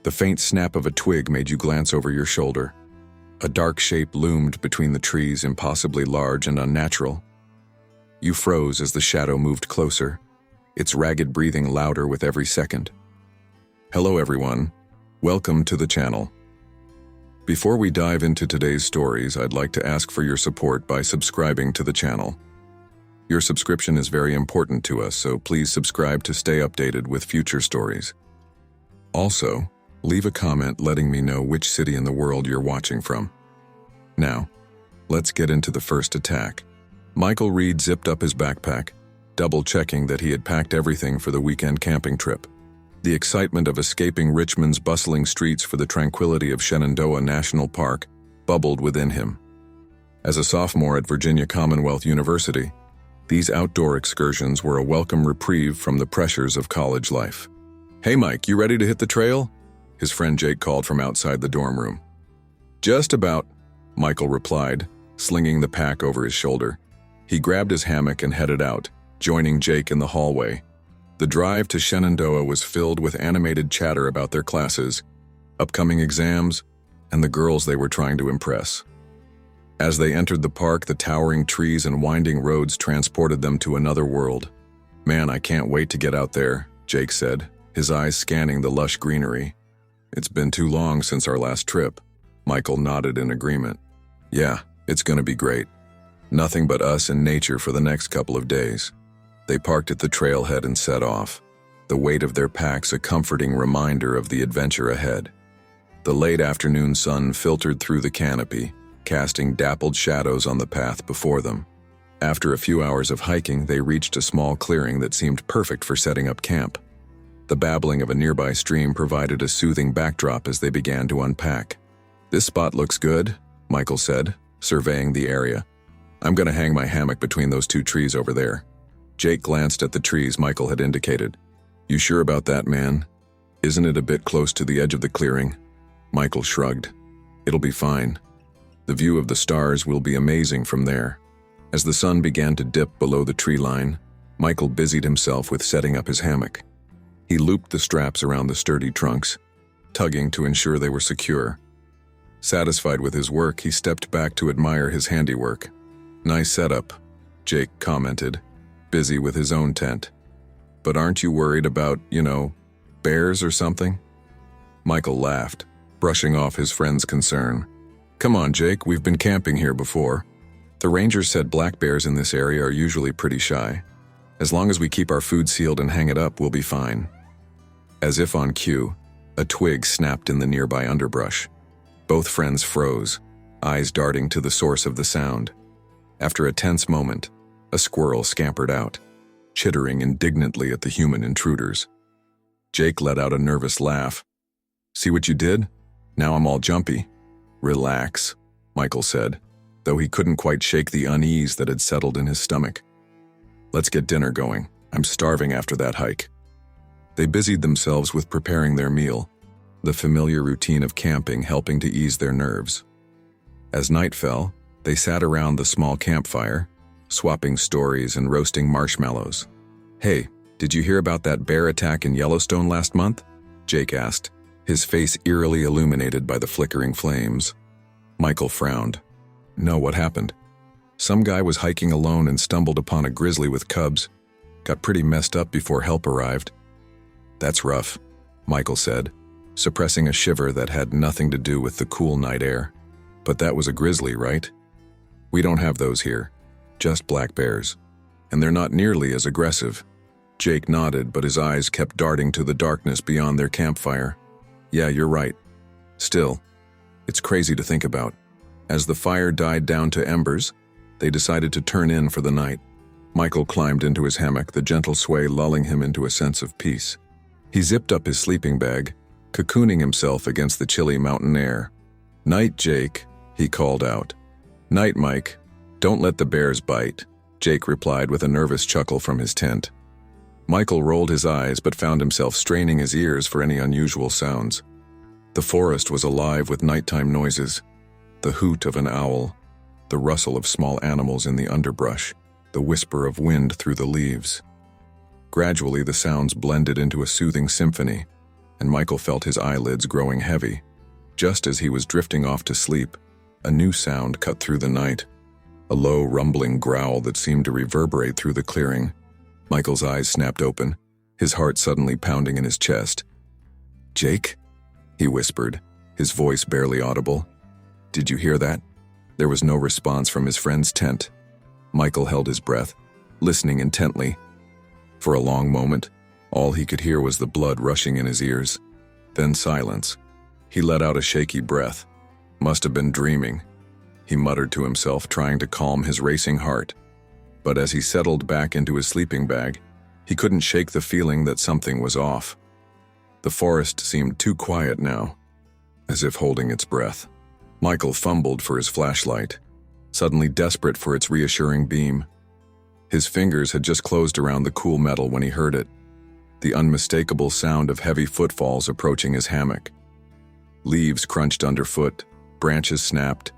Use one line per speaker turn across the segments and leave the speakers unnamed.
The faint snap of a twig made you glance over your shoulder. A dark shape loomed between the trees, impossibly large and unnatural. You froze as the shadow moved closer, its ragged breathing louder with every second. Hello everyone, welcome to the channel. Before we dive into today's stories, I'd like to ask for your support by subscribing to the channel. Your subscription is very important to us, so please subscribe to stay updated with future stories. Also, leave a comment letting me know which city in the world you're watching from. Now, let's get into the first attack. Michael Reed zipped up his backpack, double-checking that he had packed everything for the weekend camping trip. The excitement of escaping Richmond's bustling streets for the tranquility of Shenandoah National Park bubbled within him. As a sophomore at Virginia Commonwealth University, these outdoor excursions were a welcome reprieve from the pressures of college life. "Hey Mike, you ready to hit the trail?" his friend Jake called from outside the dorm room. "Just about," Michael replied, slinging the pack over his shoulder. He grabbed his hammock and headed out, joining Jake in the hallway. The drive to Shenandoah was filled with animated chatter about their classes, upcoming exams, and the girls they were trying to impress. As they entered the park, the towering trees and winding roads transported them to another world. "Man, I can't wait to get out there," Jake said, his eyes scanning the lush greenery. "It's been too long since our last trip." Michael nodded in agreement. "Yeah, it's gonna be great. Nothing but us and nature for the next couple of days." They parked at the trailhead and set off, the weight of their packs a comforting reminder of the adventure ahead. The late afternoon sun filtered through the canopy, casting dappled shadows on the path before them. After a few hours of hiking, they reached a small clearing that seemed perfect for setting up camp. The babbling of a nearby stream provided a soothing backdrop as they began to unpack. "This spot looks good," Michael said, surveying the area. "I'm gonna hang my hammock between those two trees over there." Jake glanced at the trees Michael had indicated. "You sure about that, man? Isn't it a bit close to the edge of the clearing?" Michael shrugged. "It'll be fine. The view of the stars will be amazing from there." As the sun began to dip below the tree line, Michael busied himself with setting up his hammock. He looped the straps around the sturdy trunks, tugging to ensure they were secure. Satisfied with his work, he stepped back to admire his handiwork. "Nice setup," Jake commented, busy with his own tent. "But aren't you worried about, bears or something?" Michael laughed, brushing off his friend's concern. "Come on, Jake, we've been camping here before. The rangers said black bears in this area are usually pretty shy. As long as we keep our food sealed and hang it up, we'll be fine." As if on cue, a twig snapped in the nearby underbrush. Both friends froze, eyes darting to the source of the sound. After a tense moment, a squirrel scampered out, chittering indignantly at the human intruders. Jake let out a nervous laugh. "See what you did? Now I'm all jumpy." "Relax," Michael said, though he couldn't quite shake the unease that had settled in his stomach. "Let's get dinner going. I'm starving after that hike." They busied themselves with preparing their meal, the familiar routine of camping helping to ease their nerves. As night fell, they sat around the small campfire, swapping stories and roasting marshmallows. "Hey, did you hear about that bear attack in Yellowstone last month?" Jake asked, his face eerily illuminated by the flickering flames. Michael frowned. "No, what happened?" "Some guy was hiking alone and stumbled upon a grizzly with cubs. Got pretty messed up before help arrived." "That's rough," Michael said, suppressing a shiver that had nothing to do with the cool night air. "But that was a grizzly, right?" "We don't have those here. Just black bears. And they're not nearly as aggressive." Jake nodded, but his eyes kept darting to the darkness beyond their campfire. "Yeah, you're right. Still, it's crazy to think about." As the fire died down to embers, they decided to turn in for the night. Michael climbed into his hammock, the gentle sway lulling him into a sense of peace. He zipped up his sleeping bag, cocooning himself against the chilly mountain air. "Night, Jake," he called out. "Night, Mike. Don't let the bears bite," Jake replied with a nervous chuckle from his tent. Michael rolled his eyes but found himself straining his ears for any unusual sounds. The forest was alive with nighttime noises, the hoot of an owl, the rustle of small animals in the underbrush, the whisper of wind through the leaves. Gradually, the sounds blended into a soothing symphony, and Michael felt his eyelids growing heavy. Just as he was drifting off to sleep, a new sound cut through the night, a low, rumbling growl that seemed to reverberate through the clearing. Michael's eyes snapped open, his heart suddenly pounding in his chest. "Jake?" he whispered, his voice barely audible. "Did you hear that?" There was no response from his friend's tent. Michael held his breath, listening intently. For a long moment, all he could hear was the blood rushing in his ears. Then silence. He let out a shaky breath. Must have been dreaming, he muttered to himself, trying to calm his racing heart. But as he settled back into his sleeping bag, he couldn't shake the feeling that something was off. The forest seemed too quiet now, as if holding its breath. Michael fumbled for his flashlight, suddenly desperate for its reassuring beam. His fingers had just closed around the cool metal when he heard it, the unmistakable sound of heavy footfalls approaching his hammock. Leaves crunched underfoot, branches snapped,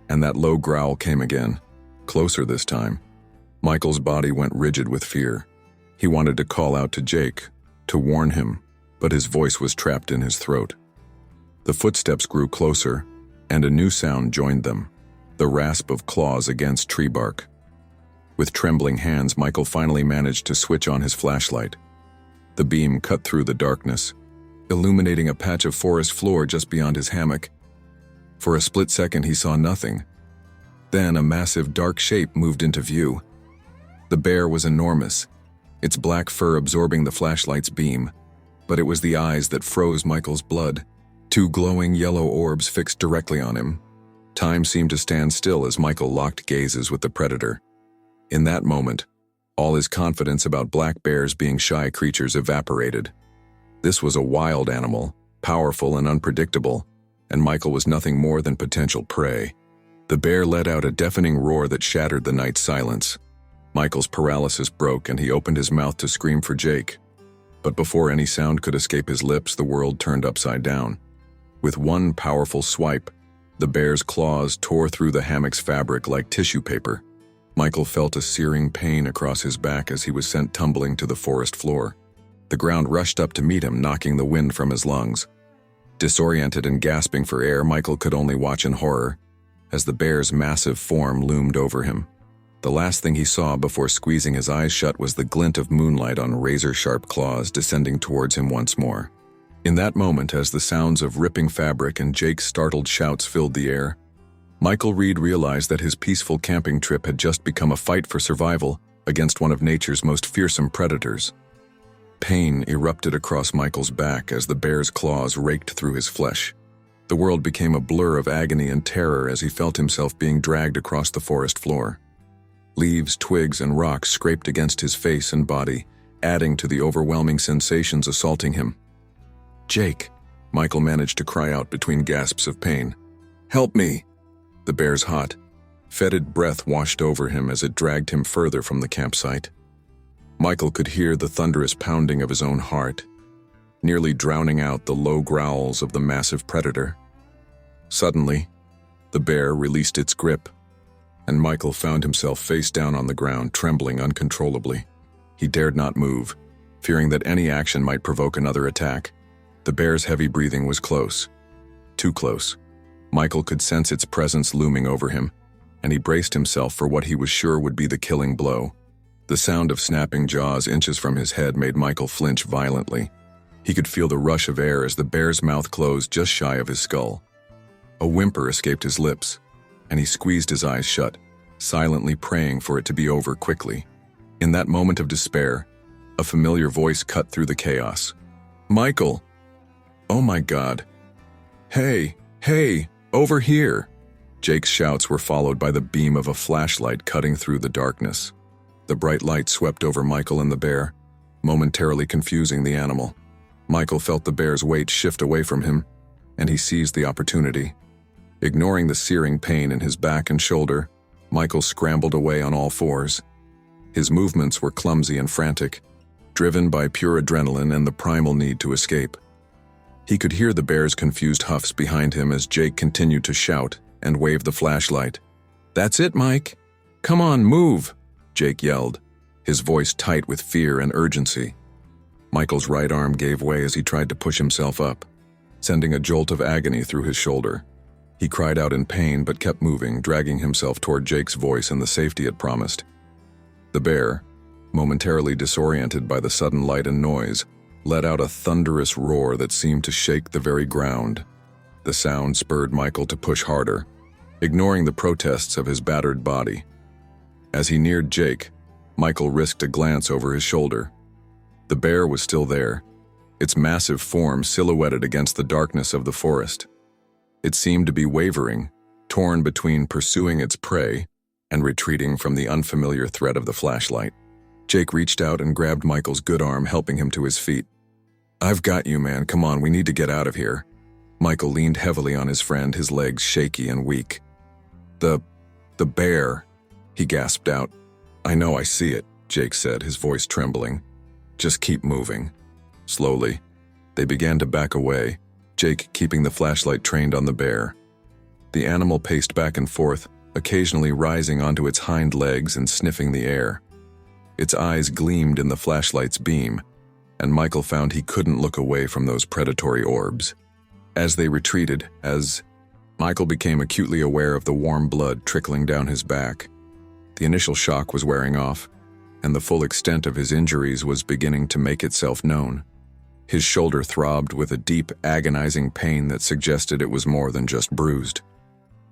and that low growl came again, closer this time. Michael's body went rigid with fear. He wanted to call out to Jake, to warn him, but his voice was trapped in his throat. The footsteps grew closer, and a new sound joined them, the rasp of claws against tree bark. With trembling hands, Michael finally managed to switch on his flashlight. The beam cut through the darkness, illuminating a patch of forest floor just beyond his hammock. For a split second, he saw nothing. Then a massive dark shape moved into view. The bear was enormous, its black fur absorbing the flashlight's beam, but it was the eyes that froze Michael's blood. Two glowing yellow orbs fixed directly on him. Time seemed to stand still as Michael locked gazes with the predator. In that moment, all his confidence about black bears being shy creatures evaporated. This was a wild animal, powerful and unpredictable, and Michael was nothing more than potential prey. The bear let out a deafening roar that shattered the night's silence. Michael's paralysis broke and he opened his mouth to scream for Jake. But before any sound could escape his lips, the world turned upside down. With one powerful swipe, the bear's claws tore through the hammock's fabric like tissue paper. Michael felt a searing pain across his back as he was sent tumbling to the forest floor. The ground rushed up to meet him, knocking the wind from his lungs. Disoriented and gasping for air, Michael could only watch in horror as the bear's massive form loomed over him. The last thing he saw before squeezing his eyes shut was the glint of moonlight on razor-sharp claws descending towards him once more. In that moment, as the sounds of ripping fabric and Jake's startled shouts filled the air, Michael Reed realized that his peaceful camping trip had just become a fight for survival against one of nature's most fearsome predators. Pain erupted across Michael's back as the bear's claws raked through his flesh. The world became a blur of agony and terror as he felt himself being dragged across the forest floor. Leaves, twigs, and rocks scraped against his face and body, adding to the overwhelming sensations assaulting him. "Jake," Michael managed to cry out between gasps of pain. "Help me!" The bear's hot, fetid breath washed over him as it dragged him further from the campsite. Michael could hear the thunderous pounding of his own heart, nearly drowning out the low growls of the massive predator. Suddenly, the bear released its grip, and Michael found himself face down on the ground, trembling uncontrollably. He dared not move, fearing that any action might provoke another attack. The bear's heavy breathing was close. Too close. Michael could sense its presence looming over him, and he braced himself for what he was sure would be the killing blow. The sound of snapping jaws inches from his head made Michael flinch violently. He could feel the rush of air as the bear's mouth closed just shy of his skull. A whimper escaped his lips, and he squeezed his eyes shut, silently praying for it to be over quickly. In that moment of despair, a familiar voice cut through the chaos. "Michael! Oh my God! Hey, hey, over here!" Jake's shouts were followed by the beam of a flashlight cutting through the darkness. The bright light swept over Michael and the bear, momentarily confusing the animal. Michael felt the bear's weight shift away from him, and he seized the opportunity. Ignoring the searing pain in his back and shoulder, Michael scrambled away on all fours. His movements were clumsy and frantic, driven by pure adrenaline and the primal need to escape. He could hear the bear's confused huffs behind him as Jake continued to shout and wave the flashlight. "That's it, Mike! Come on, move!" Jake yelled, his voice tight with fear and urgency. Michael's right arm gave way as he tried to push himself up, sending a jolt of agony through his shoulder. He cried out in pain but kept moving, dragging himself toward Jake's voice and the safety it promised. The bear, momentarily disoriented by the sudden light and noise, let out a thunderous roar that seemed to shake the very ground. The sound spurred Michael to push harder, ignoring the protests of his battered body. As he neared Jake, Michael risked a glance over his shoulder. The bear was still there, its massive form silhouetted against the darkness of the forest. It seemed to be wavering, torn between pursuing its prey and retreating from the unfamiliar threat of the flashlight. Jake reached out and grabbed Michael's good arm, helping him to his feet. "I've got you, man. Come on, we need to get out of here." Michael leaned heavily on his friend, his legs shaky and weak. The bear," he gasped out. "I know, I see it," Jake said, his voice trembling. "Just keep moving." Slowly, they began to back away, Jake keeping the flashlight trained on the bear. The animal paced back and forth, occasionally rising onto its hind legs and sniffing the air. Its eyes gleamed in the flashlight's beam, and Michael found he couldn't look away from those predatory orbs. As they retreated, Michael became acutely aware of the warm blood trickling down his back. The initial shock was wearing off, and the full extent of his injuries was beginning to make itself known. His shoulder throbbed with a deep, agonizing pain that suggested it was more than just bruised.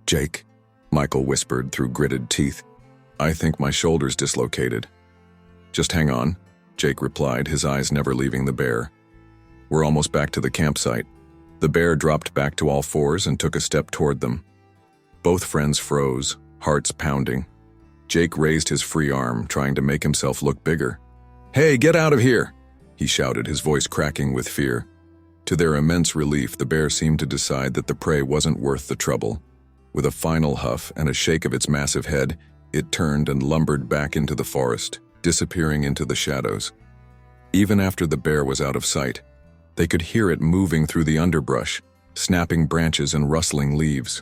"Jake," Michael whispered through gritted teeth, "I think my shoulder's dislocated." "Just hang on," Jake replied, his eyes never leaving the bear. "We're almost back to the campsite." The bear dropped back to all fours and took a step toward them. Both friends froze, hearts pounding. Jake raised his free arm, trying to make himself look bigger. "Hey, get out of here!" he shouted, his voice cracking with fear. To their immense relief, the bear seemed to decide that the prey wasn't worth the trouble. With a final huff and a shake of its massive head, it turned and lumbered back into the forest, disappearing into the shadows. Even after the bear was out of sight, they could hear it moving through the underbrush, snapping branches and rustling leaves.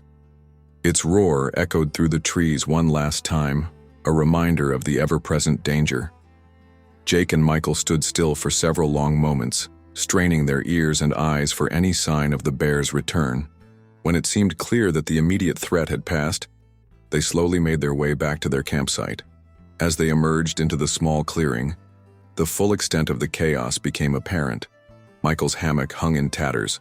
Its roar echoed through the trees one last time, a reminder of the ever-present danger. Jake and Michael stood still for several long moments, straining their ears and eyes for any sign of the bear's return. When it seemed clear that the immediate threat had passed, they slowly made their way back to their campsite. As they emerged into the small clearing, the full extent of the chaos became apparent. Michael's hammock hung in tatters,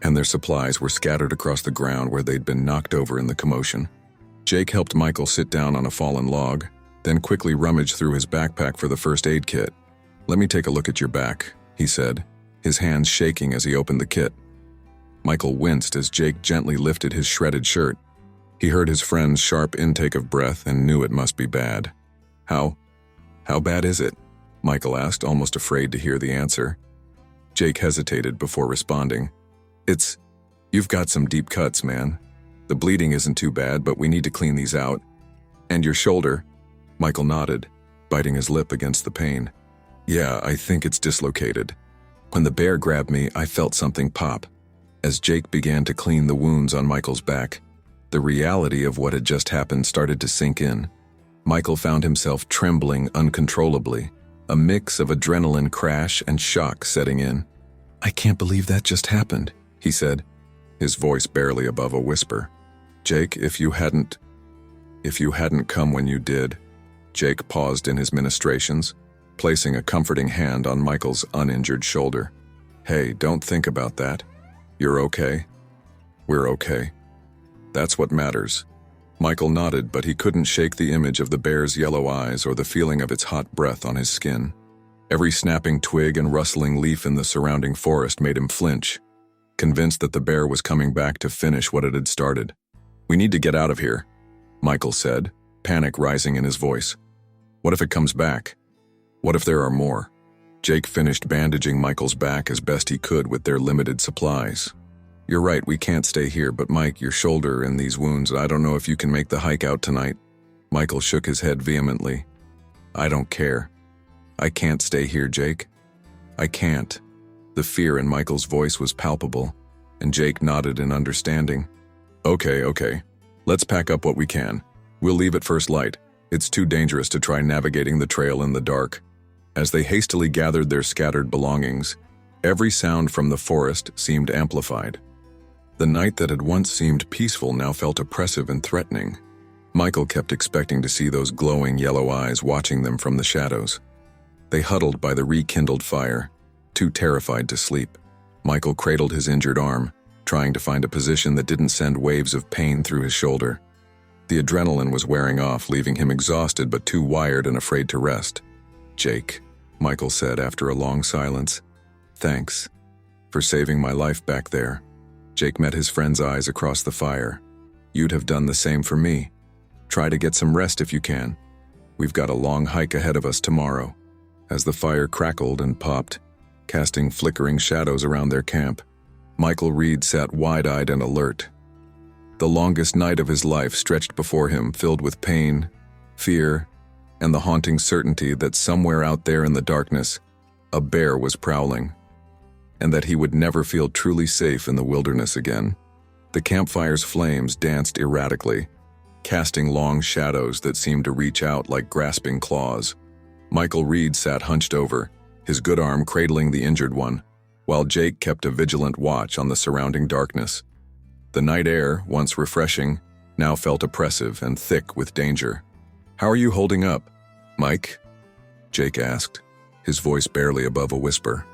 and their supplies were scattered across the ground where they'd been knocked over in the commotion. Jake helped Michael sit down on a fallen log, then quickly rummaged through his backpack for the first aid kit. "Let me take a look at your back," he said, his hands shaking as he opened the kit. Michael winced as Jake gently lifted his shredded shirt. He heard his friend's sharp intake of breath and knew it must be bad. How bad is it?" Michael asked, almost afraid to hear the answer. Jake hesitated before responding. You've got some deep cuts, man. The bleeding isn't too bad, but we need to clean these out. And your shoulder?" Michael nodded, biting his lip against the pain. "Yeah, I think it's dislocated. When the bear grabbed me, I felt something pop." As Jake began to clean the wounds on Michael's back, the reality of what had just happened started to sink in. Michael found himself trembling uncontrollably, a mix of adrenaline crash and shock setting in. "I can't believe that just happened," he said, his voice barely above a whisper. "Jake, if you hadn't come when you did." Jake paused in his ministrations, placing a comforting hand on Michael's uninjured shoulder. "Hey, don't think about that. You're okay. We're okay. That's what matters." Michael nodded, but he couldn't shake the image of the bear's yellow eyes or the feeling of its hot breath on his skin. Every snapping twig and rustling leaf in the surrounding forest made him flinch, convinced that the bear was coming back to finish what it had started. "We need to get out of here," Michael said, panic rising in his voice. "What if it comes back? What if there are more?" Jake finished bandaging Michael's back as best he could with their limited supplies. "You're right, we can't stay here, but Mike, your shoulder and these wounds, I don't know if you can make the hike out tonight." Michael shook his head vehemently. "I don't care. I can't stay here, Jake. I can't." The fear in Michael's voice was palpable, and Jake nodded in understanding. Okay. Let's pack up what we can. We'll leave at first light. It's too dangerous to try navigating the trail in the dark." As they hastily gathered their scattered belongings, every sound from the forest seemed amplified. The night that had once seemed peaceful now felt oppressive and threatening. Michael kept expecting to see those glowing yellow eyes watching them from the shadows. They huddled by the rekindled fire, too terrified to sleep. Michael cradled his injured arm, trying to find a position that didn't send waves of pain through his shoulder. The adrenaline was wearing off, leaving him exhausted but too wired and afraid to rest. "Jake," Michael said after a long silence. "Thanks for saving my life back there." Jake met his friend's eyes across the fire. "You'd have done the same for me. Try to get some rest if you can. We've got a long hike ahead of us tomorrow." As the fire crackled and popped, casting flickering shadows around their camp, Michael Reed sat wide-eyed and alert. The longest night of his life stretched before him, filled with pain, fear, and the haunting certainty that somewhere out there in the darkness, a bear was prowling, and that he would never feel truly safe in the wilderness again. The campfire's flames danced erratically, casting long shadows that seemed to reach out like grasping claws. Michael Reed sat hunched over, his good arm cradling the injured one, while Jake kept a vigilant watch on the surrounding darkness. The night air, once refreshing, now felt oppressive and thick with danger. "How are you holding up, Mike?" Jake asked, his voice barely above a whisper.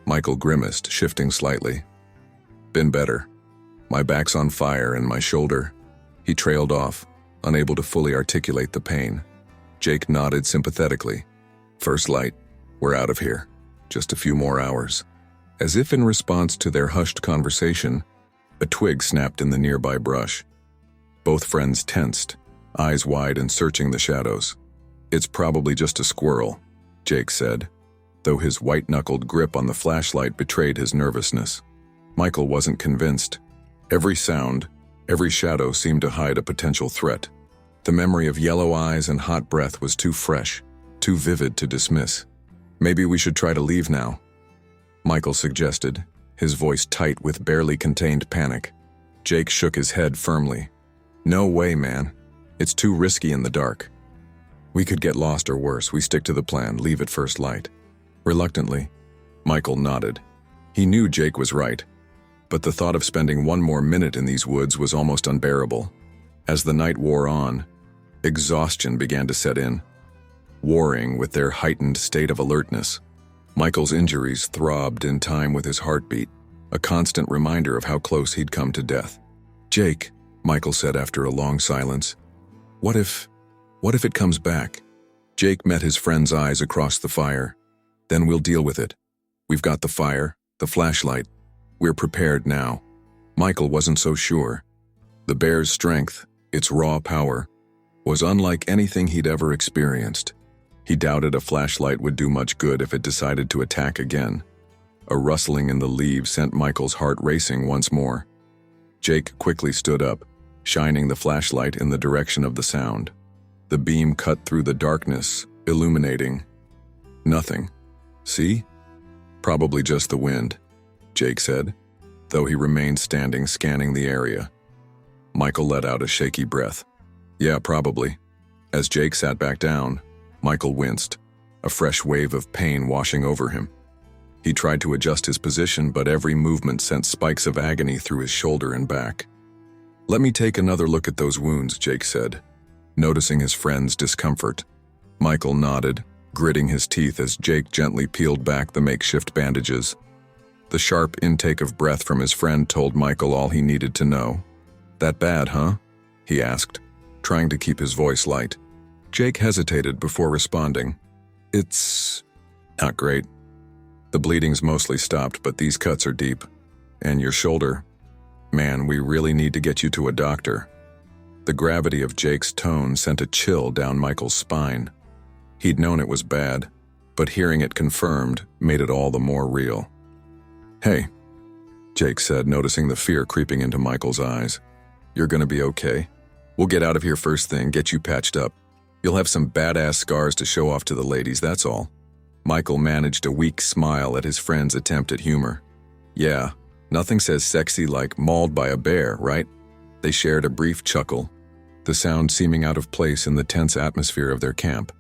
Michael grimaced, shifting slightly. "Been better. My back's on fire and my shoulder." He trailed off, unable to fully articulate the pain. Jake nodded sympathetically. "First light. We're out of here. Just a few more hours." As if in response to their hushed conversation, a twig snapped in the nearby brush. Both friends tensed, eyes wide and searching the shadows. "It's probably just a squirrel," Jake said, though his white-knuckled grip on the flashlight betrayed his nervousness. Michael wasn't convinced. Every sound, every shadow seemed to hide a potential threat. The memory of yellow eyes and hot breath was too fresh, too vivid to dismiss. "Maybe we should try to leave now," Michael suggested, his voice tight with barely contained panic. Jake shook his head firmly. "No way, man. It's too risky in the dark. We could get lost or worse. We stick to the plan, leave at first light." Reluctantly, Michael nodded. He knew Jake was right, but the thought of spending one more minute in these woods was almost unbearable. As the night wore on, exhaustion began to set in, warring with their heightened state of alertness. Michael's injuries throbbed in time with his heartbeat, a constant reminder of how close he'd come to death. "Jake," Michael said after a long silence, What if it comes back?" Jake met his friend's eyes across the fire. "Then we'll deal with it. We've got the fire, the flashlight. We're prepared now." Michael wasn't so sure. The bear's strength, its raw power, was unlike anything he'd ever experienced. He doubted a flashlight would do much good if it decided to attack again. A rustling in the leaves sent Michael's heart racing once more. Jake quickly stood up, shining the flashlight in the direction of the sound. The beam cut through the darkness, illuminating. Nothing. "See? Probably just the wind," Jake said, though he remained standing scanning the area. Michael let out a shaky breath. "Yeah, probably." As Jake sat back down, Michael winced, a fresh wave of pain washing over him. He tried to adjust his position, but every movement sent spikes of agony through his shoulder and back. "Let me take another look at those wounds," Jake said, noticing his friend's discomfort. Michael nodded, gritting his teeth as Jake gently peeled back the makeshift bandages. The sharp intake of breath from his friend told Michael all he needed to know. "That bad, huh?" he asked, trying to keep his voice light. Jake hesitated before responding. "It's not great. The bleeding's mostly stopped, but these cuts are deep. And your shoulder. Man, we really need to get you to a doctor." The gravity of Jake's tone sent a chill down Michael's spine. He'd known it was bad, but hearing it confirmed made it all the more real. "Hey," Jake said, noticing the fear creeping into Michael's eyes. "You're gonna be okay. We'll get out of here first thing, get you patched up. You'll have some badass scars to show off to the ladies, that's all." Michael managed a weak smile at his friend's attempt at humor. "Yeah, nothing says sexy like mauled by a bear, right?" They shared a brief chuckle, the sound seeming out of place in the tense atmosphere of their camp.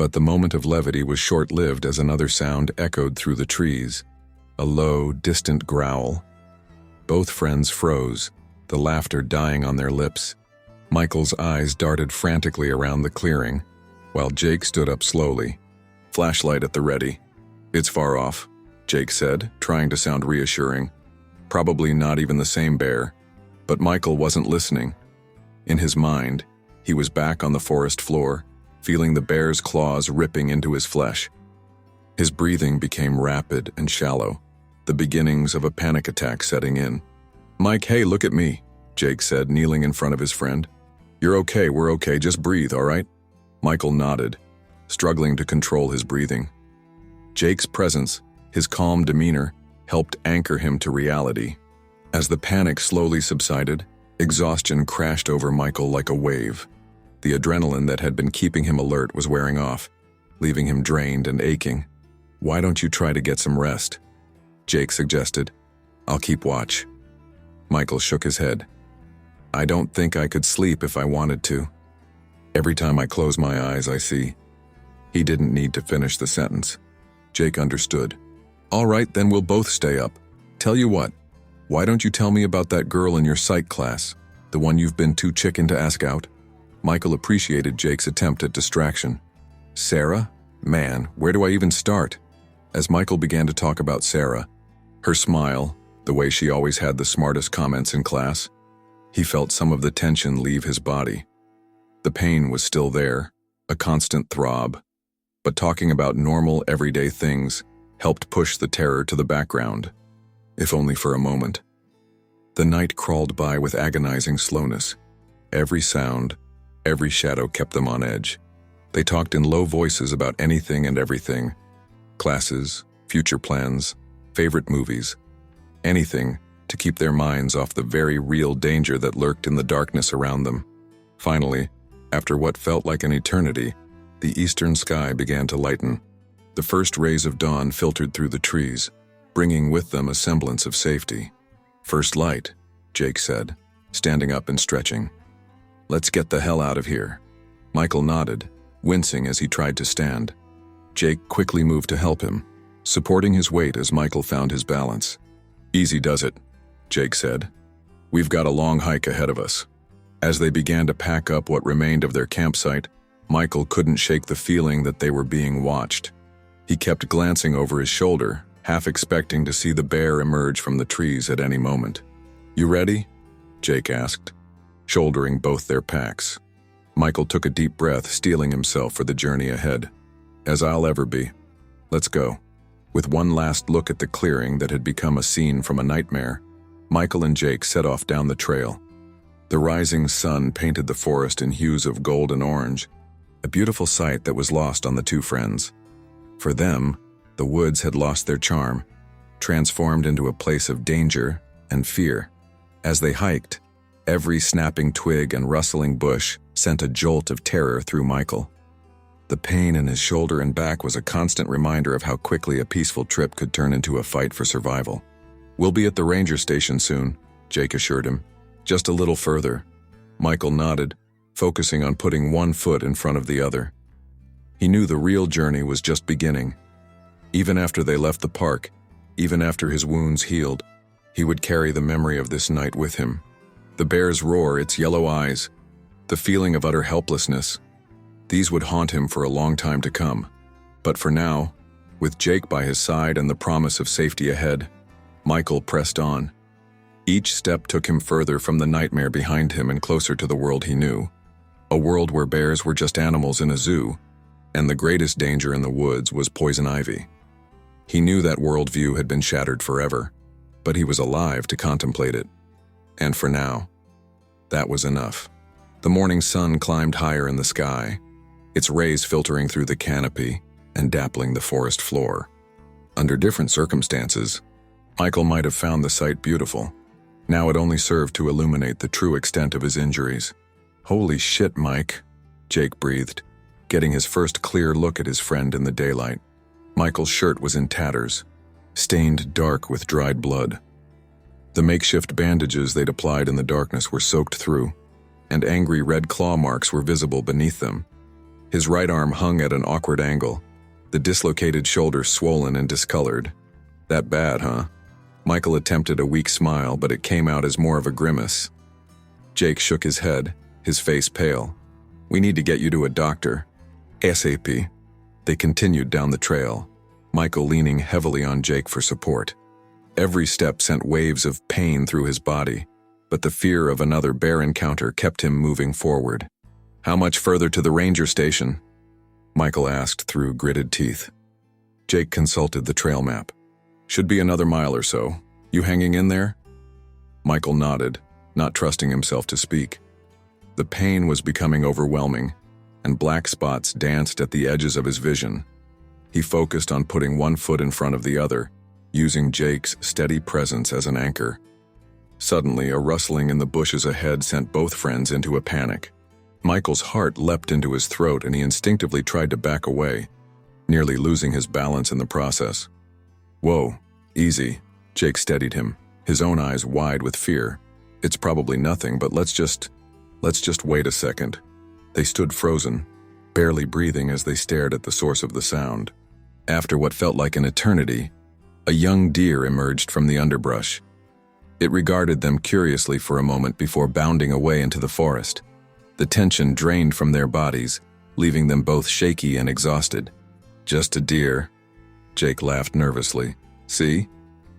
But the moment of levity was short-lived as another sound echoed through the trees, a low, distant growl. Both friends froze, the laughter dying on their lips. Michael's eyes darted frantically around the clearing, while Jake stood up slowly, flashlight at the ready. "It's far off," Jake said, trying to sound reassuring. Probably not even the same bear, but Michael wasn't listening. In his mind, he was back on the forest floor, feeling the bear's claws ripping into his flesh. His breathing became rapid and shallow, the beginnings of a panic attack setting in. "Mike, hey, look at me," Jake said, kneeling in front of his friend. "You're okay, we're okay, just breathe, all right?" Michael nodded, struggling to control his breathing. Jake's presence, his calm demeanor, helped anchor him to reality. As the panic slowly subsided, exhaustion crashed over Michael like a wave. The adrenaline that had been keeping him alert was wearing off, leaving him drained and aching. "Why don't you try to get some rest?" Jake suggested. "I'll keep watch." Michael shook his head. "I don't think I could sleep if I wanted to. Every time I close my eyes, I see." He didn't need to finish the sentence. Jake understood. "All right, then we'll both stay up. Tell you what, why don't you tell me about that girl in your psych class, the one you've been too chicken to ask out?" Michael appreciated Jake's attempt at distraction. "Sarah? Man, where do I even start?" As Michael began to talk about Sarah, her smile, the way she always had the smartest comments in class, he felt some of the tension leave his body. The pain was still there, a constant throb, but talking about normal, everyday things helped push the terror to the background, if only for a moment. The night crawled by with agonizing slowness. Every sound, every shadow kept them on edge. They talked in low voices about anything and everything. Classes, future plans, favorite movies, anything to keep their minds off the very real danger that lurked in the darkness around them. Finally, after what felt like an eternity, the eastern sky began to lighten. The first rays of dawn filtered through the trees, bringing with them a semblance of safety. "First light," Jake said, standing up and stretching. "Let's get the hell out of here." Michael nodded, wincing as he tried to stand. Jake quickly moved to help him, supporting his weight as Michael found his balance. "Easy does it," Jake said. "We've got a long hike ahead of us." As they began to pack up what remained of their campsite, Michael couldn't shake the feeling that they were being watched. He kept glancing over his shoulder, half expecting to see the bear emerge from the trees at any moment. "You ready?" Jake asked, shouldering both their packs. Michael took a deep breath, steeling himself for the journey ahead. "As I'll ever be. Let's go." With one last look at the clearing that had become a scene from a nightmare, Michael and Jake set off down the trail. The rising sun painted the forest in hues of gold and orange, a beautiful sight that was lost on the two friends. For them, the woods had lost their charm, transformed into a place of danger and fear. As they hiked, every snapping twig and rustling bush sent a jolt of terror through Michael. The pain in his shoulder and back was a constant reminder of how quickly a peaceful trip could turn into a fight for survival. "We'll be at the ranger station soon," Jake assured him. "Just a little further." Michael nodded, focusing on putting one foot in front of the other. He knew the real journey was just beginning. Even after they left the park, even after his wounds healed, he would carry the memory of this night with him. The bear's roar, its yellow eyes, the feeling of utter helplessness. These would haunt him for a long time to come. But for now, with Jake by his side and the promise of safety ahead, Michael pressed on. Each step took him further from the nightmare behind him and closer to the world he knew. A world where bears were just animals in a zoo, and the greatest danger in the woods was poison ivy. He knew that worldview had been shattered forever, but he was alive to contemplate it. And for now, that was enough. The morning sun climbed higher in the sky, its rays filtering through the canopy and dappling the forest floor. Under different circumstances, Michael might have found the sight beautiful. Now it only served to illuminate the true extent of his injuries. "Holy shit, Mike," Jake breathed, getting his first clear look at his friend in the daylight. Michael's shirt was in tatters, stained dark with dried blood. The makeshift bandages they'd applied in the darkness were soaked through, and angry red claw marks were visible beneath them. His right arm hung at an awkward angle, the dislocated shoulder swollen and discolored. That bad, huh? Michael attempted a weak smile, but it came out as more of a grimace. Jake shook his head, his face pale. We need to get you to a doctor. ASAP. They continued down the trail, Michael leaning heavily on Jake for support. Every step sent waves of pain through his body, but the fear of another bear encounter kept him moving forward. How much further to the ranger station? Michael asked through gritted teeth. Jake consulted the trail map. Should be another mile or so. You hanging in there? Michael nodded, not trusting himself to speak. The pain was becoming overwhelming, and black spots danced at the edges of his vision. He focused on putting one foot in front of the other, using Jake's steady presence as an anchor. Suddenly, a rustling in the bushes ahead sent both friends into a panic. Michael's heart leapt into his throat and he instinctively tried to back away, nearly losing his balance in the process. Whoa, easy, Jake steadied him, his own eyes wide with fear. It's probably nothing, but let's just wait a second. They stood frozen, barely breathing as they stared at the source of the sound. After what felt like an eternity, a young deer emerged from the underbrush. It regarded them curiously for a moment before bounding away into the forest. The tension drained from their bodies, leaving them both shaky and exhausted. Just a deer, Jake laughed nervously. See?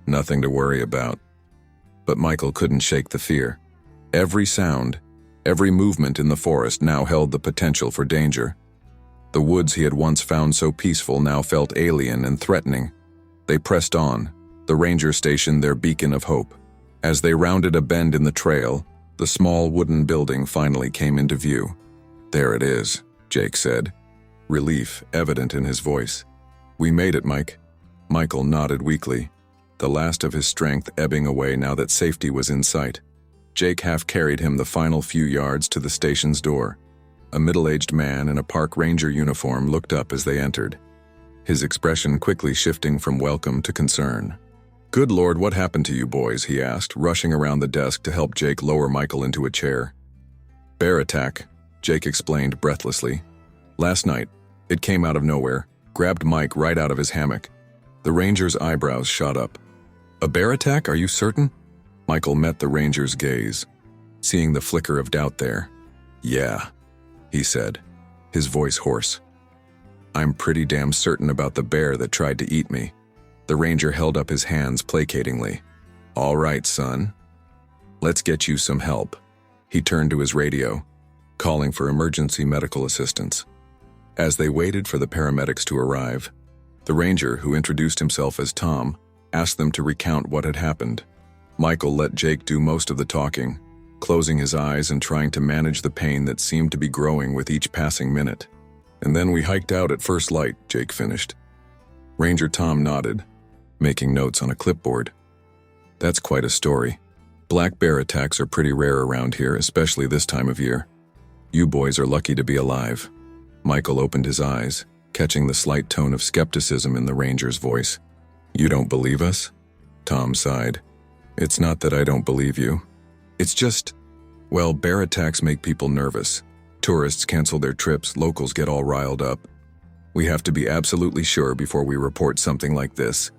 Nothing to worry about. But Michael couldn't shake the fear. Every sound, every movement in the forest now held the potential for danger. The woods he had once found so peaceful now felt alien and threatening. They pressed on, the ranger station their beacon of hope. As they rounded a bend in the trail, the small wooden building finally came into view. There it is, Jake said, relief evident in his voice. We made it, Mike. Michael nodded weakly, the last of his strength ebbing away now that safety was in sight. Jake half carried him the final few yards to the station's door. A middle-aged man in a park ranger uniform looked up as they entered, his expression quickly shifting from welcome to concern. Good Lord, what happened to you boys? He asked, rushing around the desk to help Jake lower Michael into a chair. Bear attack, Jake explained breathlessly. Last night, it came out of nowhere, grabbed Mike right out of his hammock. The ranger's eyebrows shot up. A bear attack, are you certain? Michael met the ranger's gaze, seeing the flicker of doubt there. Yeah, he said, his voice hoarse. I'm pretty damn certain about the bear that tried to eat me. The ranger held up his hands placatingly. All right, son. Let's get you some help. He turned to his radio, calling for emergency medical assistance. As they waited for the paramedics to arrive, the ranger, who introduced himself as Tom, asked them to recount what had happened. Michael let Jake do most of the talking, closing his eyes and trying to manage the pain that seemed to be growing with each passing minute. And then we hiked out at first light, Jake finished. Ranger Tom nodded, making notes on a clipboard. That's quite a story. Black bear attacks are pretty rare around here, especially this time of year. You boys are lucky to be alive. Michael opened his eyes, catching the slight tone of skepticism in the ranger's voice. You don't believe us? Tom sighed. It's not that I don't believe you. It's just, well, bear attacks make people nervous. Tourists cancel their trips, locals get all riled up. We have to be absolutely sure before we report something like this.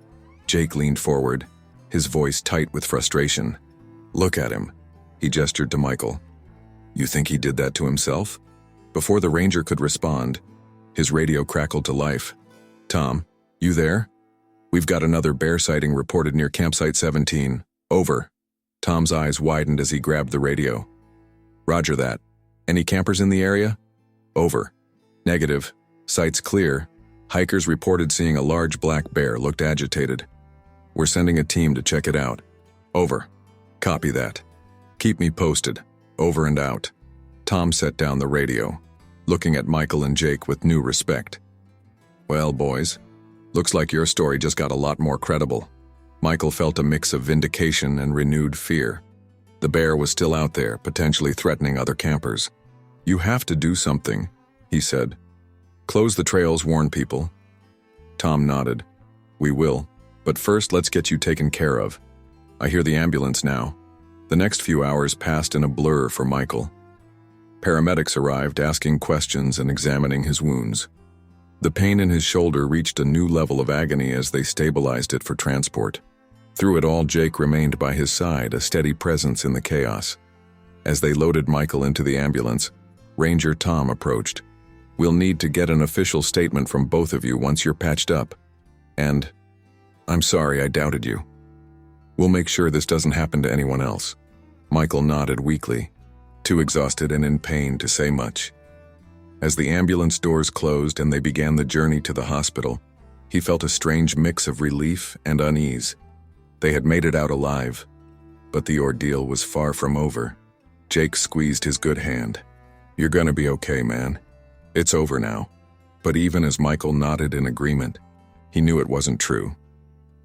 Jake leaned forward, his voice tight with frustration. Look at him. He gestured to Michael. You think he did that to himself? Before the ranger could respond, his radio crackled to life. Tom, you there? We've got another bear sighting reported near campsite 17. Over. Tom's eyes widened as he grabbed the radio. Roger that. Any campers in the area? Over. Negative. Sight's clear. Hikers reported seeing a large black bear, looked agitated. We're sending a team to check it out. Over. Copy that. Keep me posted. Over and out. Tom set down the radio, looking at Michael and Jake with new respect. Well, boys, looks like your story just got a lot more credible. Michael felt a mix of vindication and renewed fear. The bear was still out there, potentially threatening other campers. You have to do something, he said. Close the trails, warn people. Tom nodded. We will, but first let's get you taken care of. I hear the ambulance now. The next few hours passed in a blur for Michael. Paramedics arrived, asking questions and examining his wounds. The pain in his shoulder reached a new level of agony as they stabilized it for transport. Through it all, Jake remained by his side, a steady presence in the chaos. As they loaded Michael into the ambulance, Ranger Tom approached. "We'll need to get an official statement from both of you once you're patched up. And I'm sorry I doubted you. We'll make sure this doesn't happen to anyone else." Michael nodded weakly, too exhausted and in pain to say much. As the ambulance doors closed and they began the journey to the hospital, he felt a strange mix of relief and unease. They had made it out alive, but the ordeal was far from over. Jake squeezed his good hand. "You're gonna be okay, man. It's over now." But even as Michael nodded in agreement, he knew it wasn't true.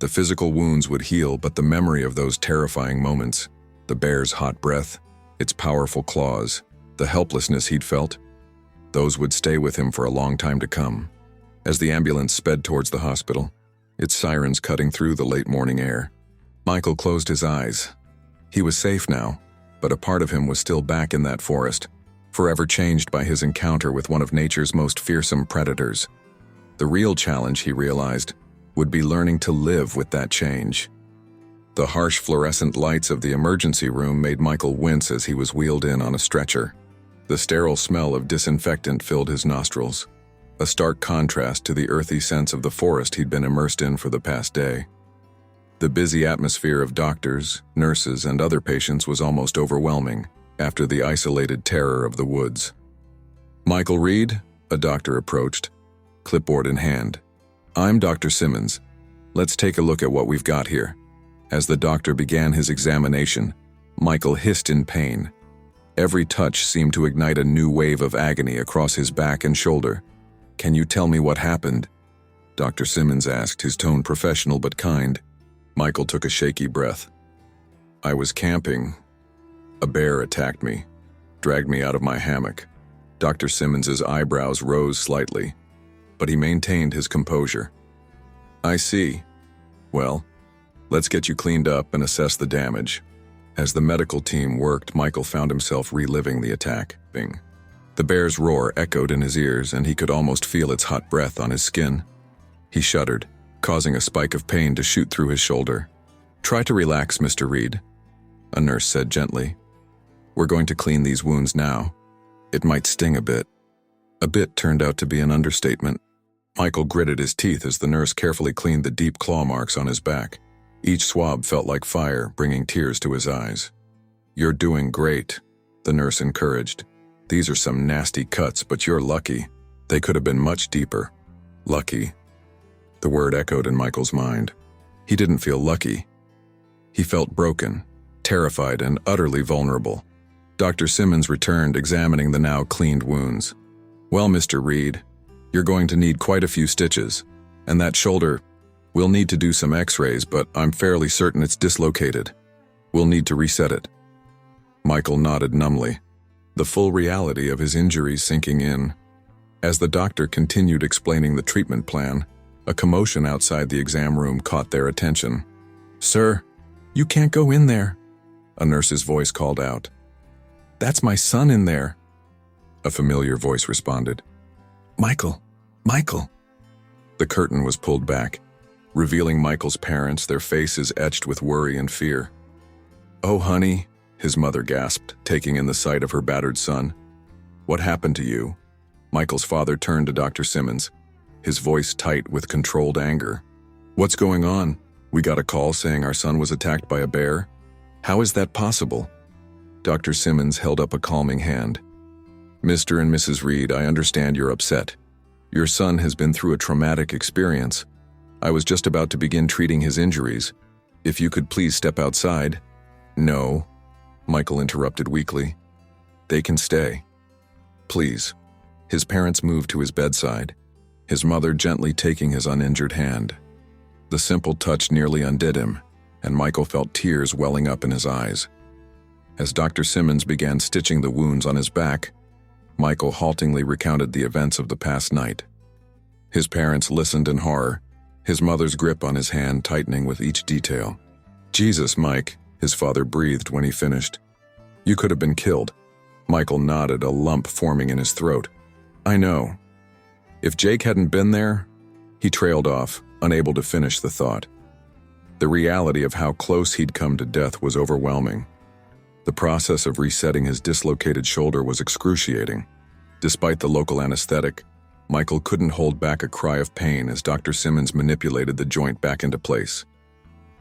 The physical wounds would heal, but the memory of those terrifying moments, the bear's hot breath, its powerful claws, the helplessness he'd felt, those would stay with him for a long time to come. As the ambulance sped towards the hospital, its sirens cutting through the late morning air, Michael closed his eyes. He was safe now, but a part of him was still back in that forest, forever changed by his encounter with one of nature's most fearsome predators. The real challenge, he realized, would be learning to live with that change. The harsh fluorescent lights of the emergency room made Michael wince as he was wheeled in on a stretcher. The sterile smell of disinfectant filled his nostrils, a stark contrast to the earthy sense of the forest he'd been immersed in for the past day. The busy atmosphere of doctors, nurses, and other patients was almost overwhelming after the isolated terror of the woods. "Michael Reed," a doctor approached, clipboard in hand. "I'm Dr. Simmons. Let's take a look at what we've got here." As the doctor began his examination, Michael hissed in pain. Every touch seemed to ignite a new wave of agony across his back and shoulder. "Can you tell me what happened?" Dr. Simmons asked, his tone professional but kind. Michael took a shaky breath. "I was camping. A bear attacked me, dragged me out of my hammock." Dr. Simmons's eyebrows rose slightly, but he maintained his composure. "I see. Well, let's get you cleaned up and assess the damage." As the medical team worked, Michael found himself reliving the attack. The bear's roar echoed in his ears, and he could almost feel its hot breath on his skin. He shuddered, causing a spike of pain to shoot through his shoulder. "Try to relax, Mr. Reed," a nurse said gently. "We're going to clean these wounds now. It might sting a bit." A bit turned out to be an understatement. Michael gritted his teeth as the nurse carefully cleaned the deep claw marks on his back. Each swab felt like fire, bringing tears to his eyes. "You're doing great," the nurse encouraged. "These are some nasty cuts, but you're lucky. They could have been much deeper." Lucky. The word echoed in Michael's mind. He didn't feel lucky. He felt broken, terrified, and utterly vulnerable. Dr. Simmons returned, examining the now cleaned wounds. "Well, Mr. Reed, you're going to need quite a few stitches. And that shoulder, we'll need to do some x-rays, but I'm fairly certain it's dislocated. We'll need to reset it." Michael nodded numbly, the full reality of his injuries sinking in. As the doctor continued explaining the treatment plan, a commotion outside the exam room caught their attention. "Sir, you can't go in there," a nurse's voice called out. "That's my son in there," a familiar voice responded. "Michael, Michael." The curtain was pulled back, revealing Michael's parents, their faces etched with worry and fear. "Oh, honey," his mother gasped, taking in the sight of her battered son. "What happened to you?" Michael's father turned to Dr. Simmons, his voice tight with controlled anger. "What's going on? We got a call saying our son was attacked by a bear. How is that possible?" Dr. Simmons held up a calming hand. "Mr. and Mrs. Reed, I understand you're upset. Your son has been through a traumatic experience. I was just about to begin treating his injuries. If you could please step outside." "No," Michael interrupted weakly. "They can stay. Please." His parents moved to his bedside, his mother gently taking his uninjured hand. The simple touch nearly undid him, and Michael felt tears welling up in his eyes. As Dr. Simmons began stitching the wounds on his back, Michael haltingly recounted the events of the past night. His parents listened in horror, his mother's grip on his hand tightening with each detail. "Jesus, Mike," his father breathed when he finished. "You could have been killed." Michael nodded, a lump forming in his throat. I know. If Jake hadn't been there, he trailed off, unable to finish the thought. The reality of how close he'd come to death was overwhelming. The process of resetting his dislocated shoulder was excruciating. Despite the local anesthetic, Michael couldn't hold back a cry of pain as Dr. Simmons manipulated the joint back into place.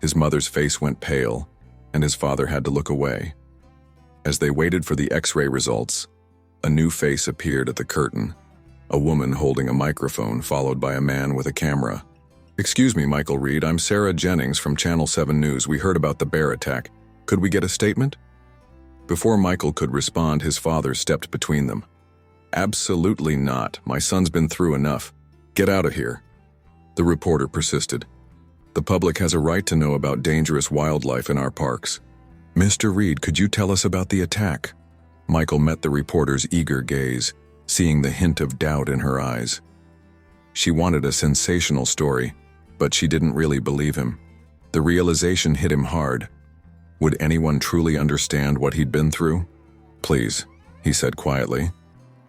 His mother's face went pale, and his father had to look away. As they waited for the X-ray results, a new face appeared at the curtain, a woman holding a microphone followed by a man with a camera. Excuse me, Michael Reed, I'm Sarah Jennings from Channel 7 News. We heard about the bear attack. Could we get a statement? Before Michael could respond, his father stepped between them. Absolutely not. My son's been through enough. Get out of here. The reporter persisted. The public has a right to know about dangerous wildlife in our parks. Mr. Reed, could you tell us about the attack? Michael met the reporter's eager gaze, seeing the hint of doubt in her eyes. She wanted a sensational story, but she didn't really believe him. The realization hit him hard. Would anyone truly understand what he'd been through? Please, he said quietly.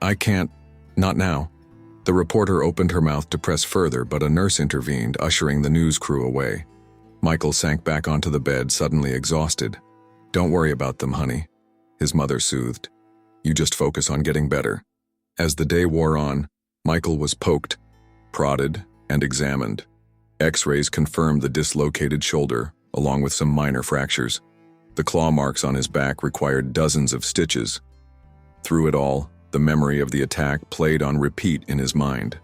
I can't. Not now. The reporter opened her mouth to press further, but a nurse intervened, ushering the news crew away. Michael sank back onto the bed, suddenly exhausted. Don't worry about them, honey, his mother soothed. You just focus on getting better. As the day wore on, Michael was poked, prodded, and examined. X-rays confirmed the dislocated shoulder, along with some minor fractures. The claw marks on his back required dozens of stitches. Through it all, the memory of the attack played on repeat in his mind.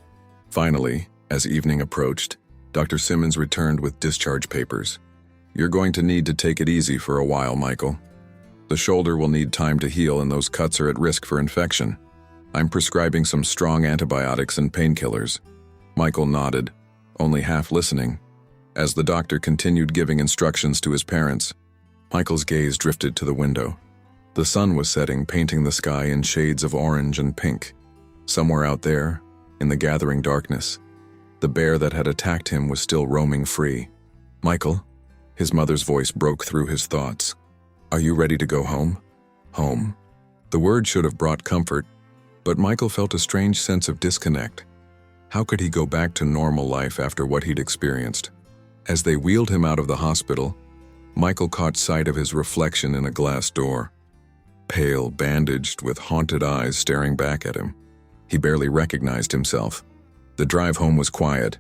Finally, as evening approached, Dr. Simmons returned with discharge papers. You're going to need to take it easy for a while, Michael. The shoulder will need time to heal and those cuts are at risk for infection. I'm prescribing some strong antibiotics and painkillers. Michael nodded, only half listening. As the doctor continued giving instructions to his parents, Michael's gaze drifted to the window. The sun was setting, painting the sky in shades of orange and pink. Somewhere out there, in the gathering darkness, the bear that had attacked him was still roaming free. Michael, his mother's voice broke through his thoughts. Are you ready to go home? Home. The word should have brought comfort, but Michael felt a strange sense of disconnect. How could he go back to normal life after what he'd experienced? As they wheeled him out of the hospital, Michael caught sight of his reflection in a glass door. Pale, bandaged, with haunted eyes staring back at him. He barely recognized himself. The drive home was quiet,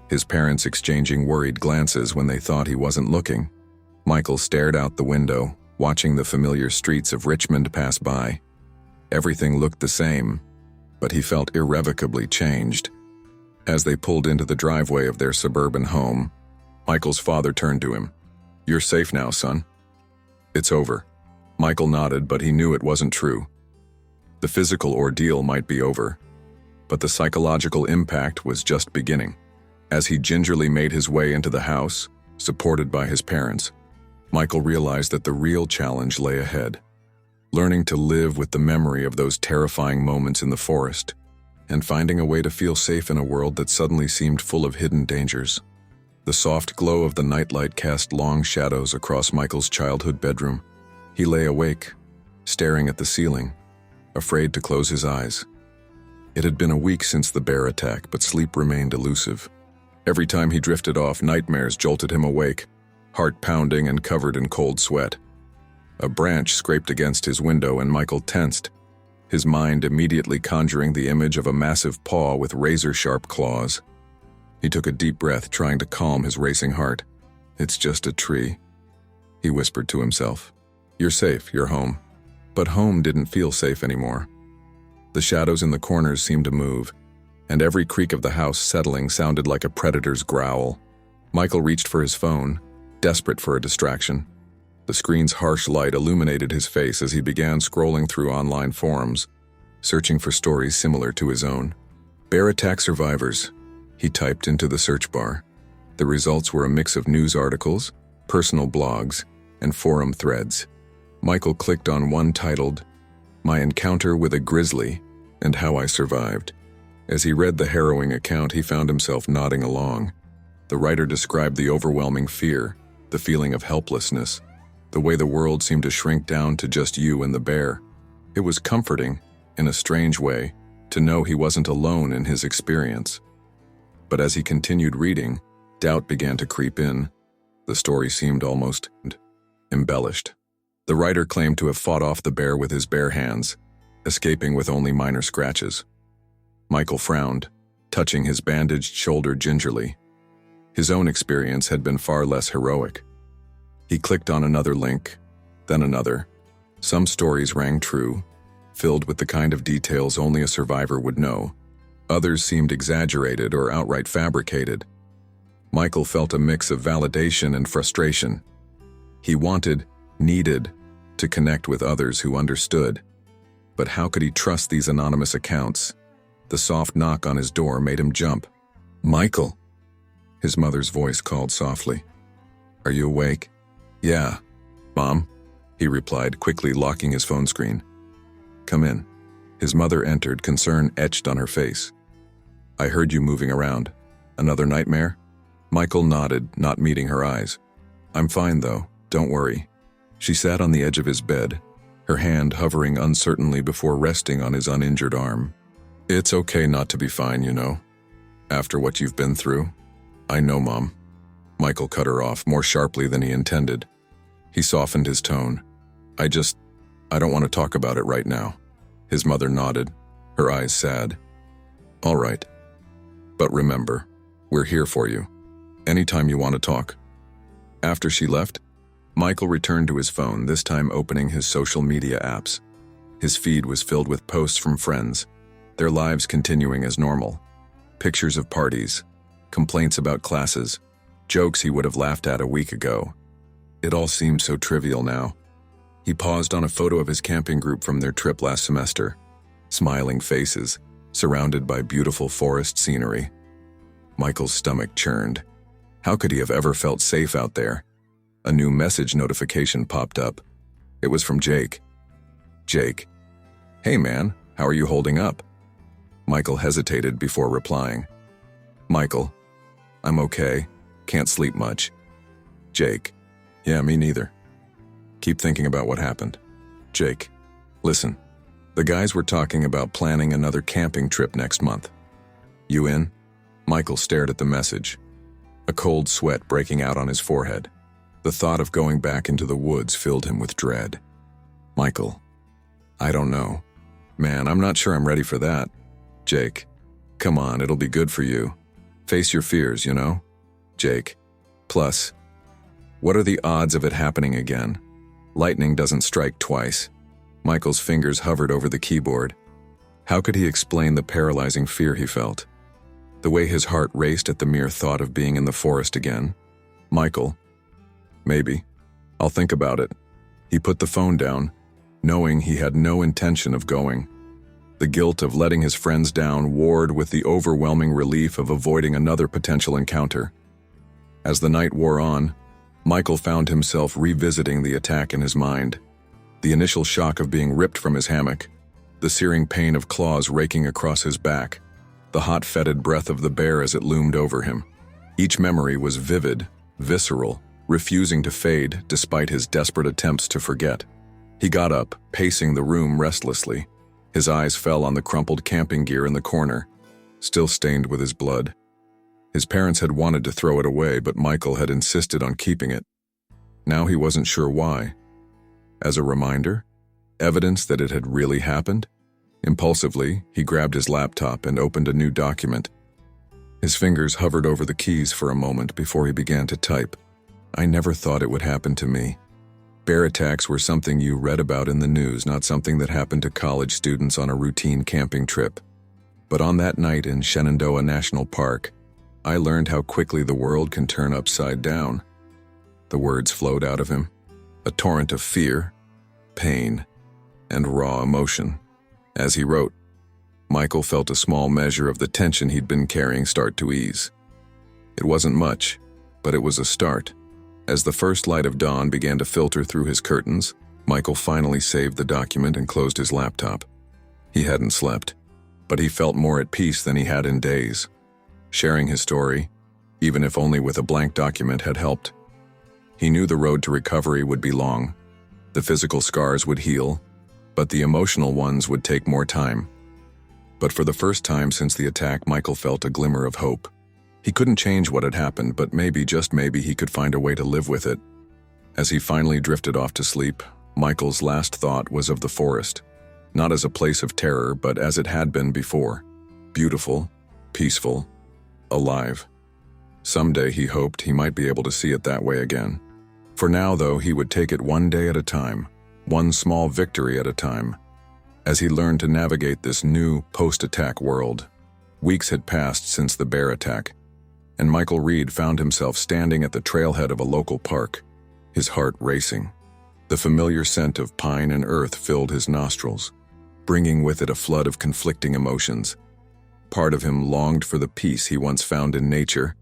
his parents exchanging worried glances when they thought he wasn't looking. Michael stared out the window, watching the familiar streets of Richmond pass by. Everything looked the same, but he felt irrevocably changed. As they pulled into the driveway of their suburban home, Michael's father turned to him. You're safe now, son. It's over. Michael nodded, but he knew it wasn't true. The physical ordeal might be over, but the psychological impact was just beginning. As he gingerly made his way into the house, supported by his parents, Michael realized that the real challenge lay ahead. Learning to live with the memory of those terrifying moments in the forest, and finding a way to feel safe in a world that suddenly seemed full of hidden dangers. The soft glow of the nightlight cast long shadows across Michael's childhood bedroom. He lay awake, staring at the ceiling, afraid to close his eyes. It had been a week since the bear attack, but sleep remained elusive. Every time he drifted off, nightmares jolted him awake, heart pounding and covered in cold sweat. A branch scraped against his window and Michael tensed, his mind immediately conjuring the image of a massive paw with razor-sharp claws. He took a deep breath, trying to calm his racing heart. It's just a tree, he whispered to himself. You're safe, you're home. But home didn't feel safe anymore. The shadows in the corners seemed to move, and every creak of the house settling sounded like a predator's growl. Michael reached for his phone, desperate for a distraction. The screen's harsh light illuminated his face as he began scrolling through online forums, searching for stories similar to his own. Bear attack survivors, he typed into the search bar. The results were a mix of news articles, personal blogs, and forum threads. Michael clicked on one titled, My Encounter with a Grizzly and How I Survived. As he read the harrowing account, he found himself nodding along. The writer described the overwhelming fear, the feeling of helplessness, the way the world seemed to shrink down to just you and the bear. It was comforting, in a strange way, to know he wasn't alone in his experience. But as he continued reading, doubt began to creep in. The story seemed almost embellished. The writer claimed to have fought off the bear with his bare hands, escaping with only minor scratches. Michael frowned, touching his bandaged shoulder gingerly. His own experience had been far less heroic. He clicked on another link, then another. Some stories rang true, filled with the kind of details only a survivor would know. Others seemed exaggerated or outright fabricated. Michael felt a mix of validation and frustration. He needed, to connect with others who understood. But how could he trust these anonymous accounts? The soft knock on his door made him jump. "Michael!" His mother's voice called softly. "Are you awake?" "Yeah, Mom," he replied, quickly locking his phone screen. "Come in." His mother entered, concern etched on her face. "I heard you moving around. Another nightmare?" Michael nodded, not meeting her eyes. "I'm fine, though. Don't worry." She sat on the edge of his bed, her hand hovering uncertainly before resting on his uninjured arm. "It's okay not to be fine, you know. After what you've been through." "I know, Mom." Michael cut her off more sharply than he intended. He softened his tone. I don't want to talk about it right now." His mother nodded, her eyes sad. "All right. But remember, we're here for you. Anytime you want to talk." After she left, Michael returned to his phone, this time opening his social media apps. His feed was filled with posts from friends, their lives continuing as normal. Pictures of parties, complaints about classes, jokes he would have laughed at a week ago. It all seemed so trivial now. He paused on a photo of his camping group from their trip last semester. Smiling faces, surrounded by beautiful forest scenery. Michael's stomach churned. How could he have ever felt safe out there? A new message notification popped up. It was from Jake. "Jake. Hey man, how are you holding up?" Michael hesitated before replying. "Michael. I'm okay. Can't sleep much." Jake. "Yeah, me neither. Keep thinking about what happened." Jake. "Listen, the guys were talking about planning another camping trip next month. You in?" Michael stared at the message, a cold sweat breaking out on his forehead. The thought of going back into the woods filled him with dread. Michael. "I don't know. Man, I'm not sure I'm ready for that." Jake. "Come on, it'll be good for you. Face your fears, you know?" Jake. "Plus, what are the odds of it happening again? Lightning doesn't strike twice." Michael's fingers hovered over the keyboard. How could he explain the paralyzing fear he felt? The way his heart raced at the mere thought of being in the forest again. Michael. "Maybe. I'll think about it." He put the phone down, knowing he had no intention of going. The guilt of letting his friends down warred with the overwhelming relief of avoiding another potential encounter. As the night wore on, Michael found himself revisiting the attack in his mind. The initial shock of being ripped from his hammock, the searing pain of claws raking across his back, the hot fetid breath of the bear as it loomed over him. Each memory was vivid, visceral, refusing to fade despite his desperate attempts to forget. He got up, pacing the room restlessly. His eyes fell on the crumpled camping gear in the corner, still stained with his blood. His parents had wanted to throw it away, but Michael had insisted on keeping it. Now he wasn't sure why. As a reminder? Evidence that it had really happened? Impulsively, he grabbed his laptop and opened a new document. His fingers hovered over the keys for a moment before he began to type. "I never thought it would happen to me." Bear attacks were something you read about in the news, not something that happened to college students on a routine camping trip. But on that night in Shenandoah National Park, I learned how quickly the world can turn upside down. The words flowed out of him, a torrent of fear, pain, and raw emotion. As he wrote, Michael felt a small measure of the tension he'd been carrying start to ease. It wasn't much, but it was a start. As the first light of dawn began to filter through his curtains, Michael finally saved the document and closed his laptop. He hadn't slept, but he felt more at peace than he had in days. Sharing his story, even if only with a blank document, had helped. He knew the road to recovery would be long. The physical scars would heal, but the emotional ones would take more time. But for the first time since the attack, Michael felt a glimmer of hope. He couldn't change what had happened, but maybe, just maybe, he could find a way to live with it. As he finally drifted off to sleep, Michael's last thought was of the forest, not as a place of terror, but as it had been before. Beautiful, peaceful, alive. Someday he hoped he might be able to see it that way again. For now, though, he would take it one day at a time, one small victory at a time. As he learned to navigate this new, post-attack world, weeks had passed since the bear attack, and Michael Reed found himself standing at the trailhead of a local park, his heart racing. The familiar scent of pine and earth filled his nostrils, bringing with it a flood of conflicting emotions. Part of him longed for the peace he once found in nature,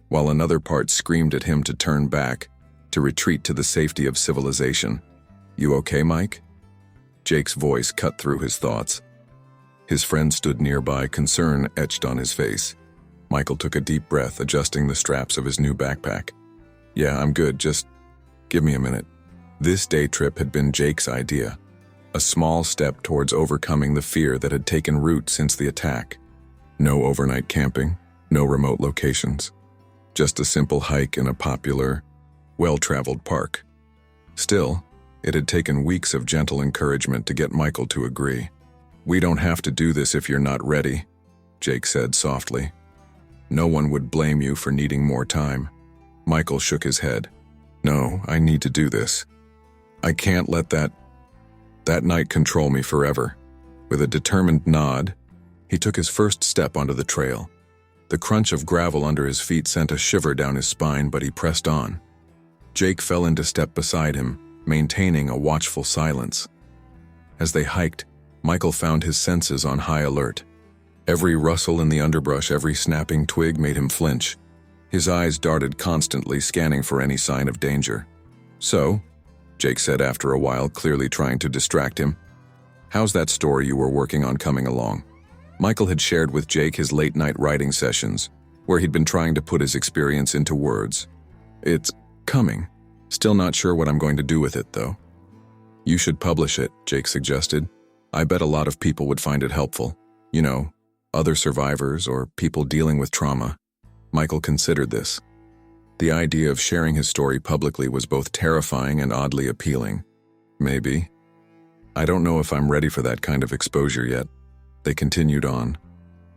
while another part screamed at him to turn back, to retreat to the safety of civilization. "You okay, Mike?" Jake's voice cut through his thoughts. His friend stood nearby, concern etched on his face. Michael took a deep breath, adjusting the straps of his new backpack. "Yeah, I'm good, just give me a minute." This day trip had been Jake's idea, a small step towards overcoming the fear that had taken root since the attack. No overnight camping, no remote locations, just a simple hike in a popular, well-traveled park. Still, it had taken weeks of gentle encouragement to get Michael to agree. "We don't have to do this if you're not ready," Jake said softly. "No one would blame you for needing more time." Michael shook his head. "No, I need to do this. I can't let that night control me forever." With a determined nod, he took his first step onto the trail. The crunch of gravel under his feet sent a shiver down his spine, but he pressed on. Jake fell into step beside him, maintaining a watchful silence. As they hiked, Michael found his senses on high alert. Every rustle in the underbrush, every snapping twig made him flinch. His eyes darted constantly, scanning for any sign of danger. "So," Jake said after a while, clearly trying to distract him, "how's that story you were working on coming along?" Michael had shared with Jake his late-night writing sessions, where he'd been trying to put his experience into words. "It's coming. Still not sure what I'm going to do with it, though." "You should publish it," Jake suggested. "I bet a lot of people would find it helpful. You know, other survivors or people dealing with trauma." Michael considered this. The idea of sharing his story publicly was both terrifying and oddly appealing. "Maybe. I don't know if I'm ready for that kind of exposure yet." They continued on,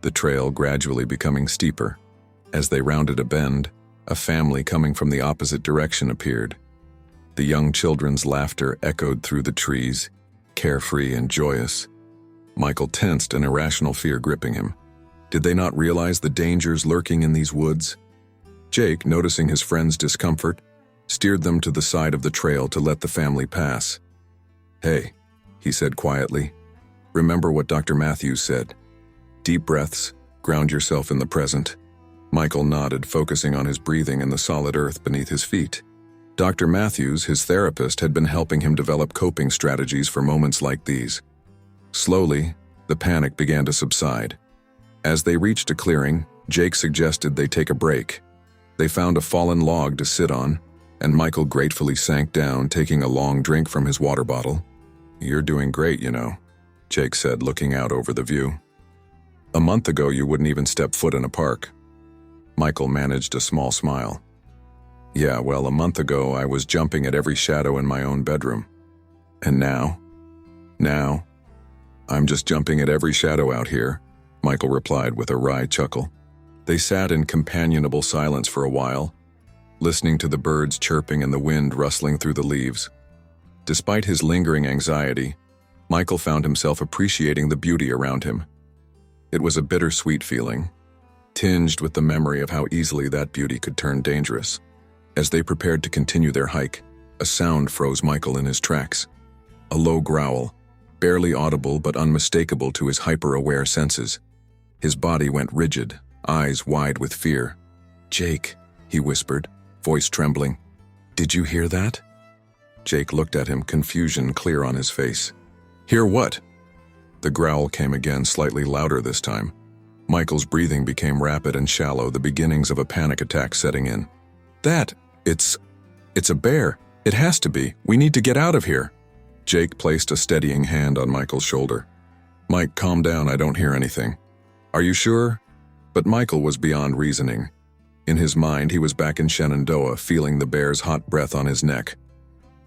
the trail gradually becoming steeper. As they rounded a bend, a family coming from the opposite direction appeared. The young children's laughter echoed through the trees, carefree and joyous. Michael tensed, an irrational fear gripping him. Did they not realize the dangers lurking in these woods? Jake, noticing his friend's discomfort, steered them to the side of the trail to let the family pass. "Hey," he said quietly, "remember what Dr. Matthews said. Deep breaths, ground yourself in the present." Michael nodded, focusing on his breathing and the solid earth beneath his feet. Dr. Matthews, his therapist, had been helping him develop coping strategies for moments like these. Slowly, the panic began to subside. As they reached a clearing, Jake suggested they take a break. They found a fallen log to sit on, and Michael gratefully sank down, taking a long drink from his water bottle. "You're doing great, you know," Jake said, looking out over the view. "A month ago, you wouldn't even step foot in a park." Michael managed a small smile. "Yeah, well, a month ago, I was jumping at every shadow in my own bedroom. And now? Now, I'm just jumping at every shadow out here," Michael replied with a wry chuckle. They sat in companionable silence for a while, listening to the birds chirping and the wind rustling through the leaves. Despite his lingering anxiety, Michael found himself appreciating the beauty around him. It was a bittersweet feeling, tinged with the memory of how easily that beauty could turn dangerous. As they prepared to continue their hike, a sound froze Michael in his tracks. A low growl, barely audible but unmistakable to his hyper-aware senses. His body went rigid, eyes wide with fear. "Jake," he whispered, voice trembling. "Did you hear that?" Jake looked at him, confusion clear on his face. "Hear what?" The growl came again, slightly louder this time. Michael's breathing became rapid and shallow, the beginnings of a panic attack setting in. It's a bear. It has to be. We need to get out of here." Jake placed a steadying hand on Michael's shoulder. Mike, calm down, I don't hear anything. Are you sure? But Michael was beyond reasoning. In his mind, he was back in Shenandoah, feeling the bear's hot breath on his neck.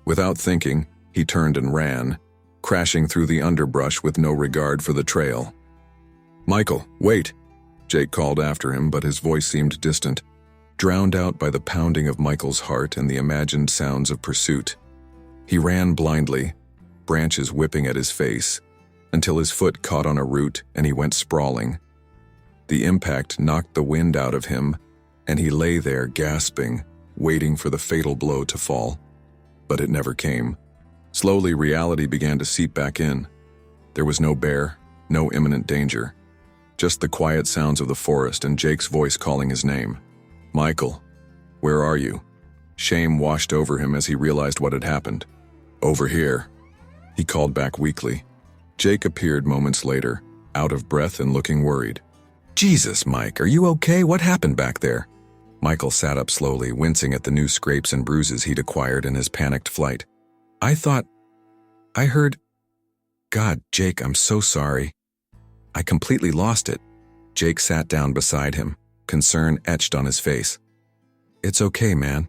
Without thinking, he turned and ran, crashing through the underbrush with no regard for the trail. Michael, wait! Jake called after him, but his voice seemed distant, drowned out by the pounding of Michael's heart and the imagined sounds of pursuit. He ran blindly, branches whipping at his face, until his foot caught on a root and he went sprawling. The impact knocked the wind out of him, and he lay there gasping, waiting for the fatal blow to fall. But it never came. Slowly, reality began to seep back in. There was no bear, no imminent danger. Just the quiet sounds of the forest and Jake's voice calling his name. Michael, where are you? Shame washed over him as he realized what had happened. Over here, he called back weakly. Jake appeared moments later, out of breath and looking worried. Jesus, Mike, are you okay? What happened back there? Michael sat up slowly, wincing at the new scrapes and bruises he'd acquired in his panicked flight. I heard... God, Jake, I'm so sorry. I completely lost it. Jake sat down beside him, concern etched on his face. It's okay, man.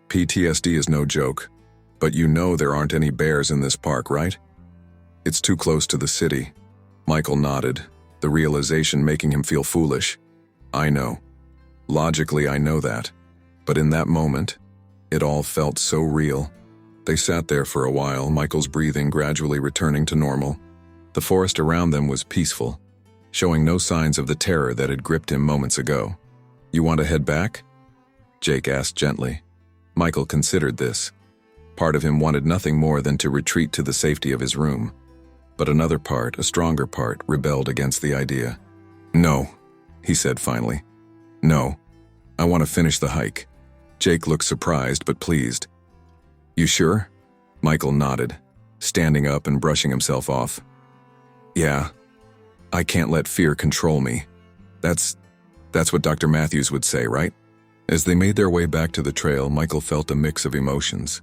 PTSD is no joke. But you know there aren't any bears in this park, right? It's too close to the city. Michael nodded, the realization making him feel foolish. I know. Logically, I know that. But in that moment, it all felt so real. They sat there for a while, Michael's breathing gradually returning to normal. The forest around them was peaceful, showing no signs of the terror that had gripped him moments ago. You want to head back? Jake asked gently. Michael considered this. Part of him wanted nothing more than to retreat to the safety of his room. But another part, a stronger part, rebelled against the idea. No, he said finally. No, I want to finish the hike. Jake looked surprised but pleased. You sure? Michael nodded, standing up and brushing himself off. Yeah, I can't let fear control me. That's what Dr. Matthews would say, right? As they made their way back to the trail, Michael felt a mix of emotions.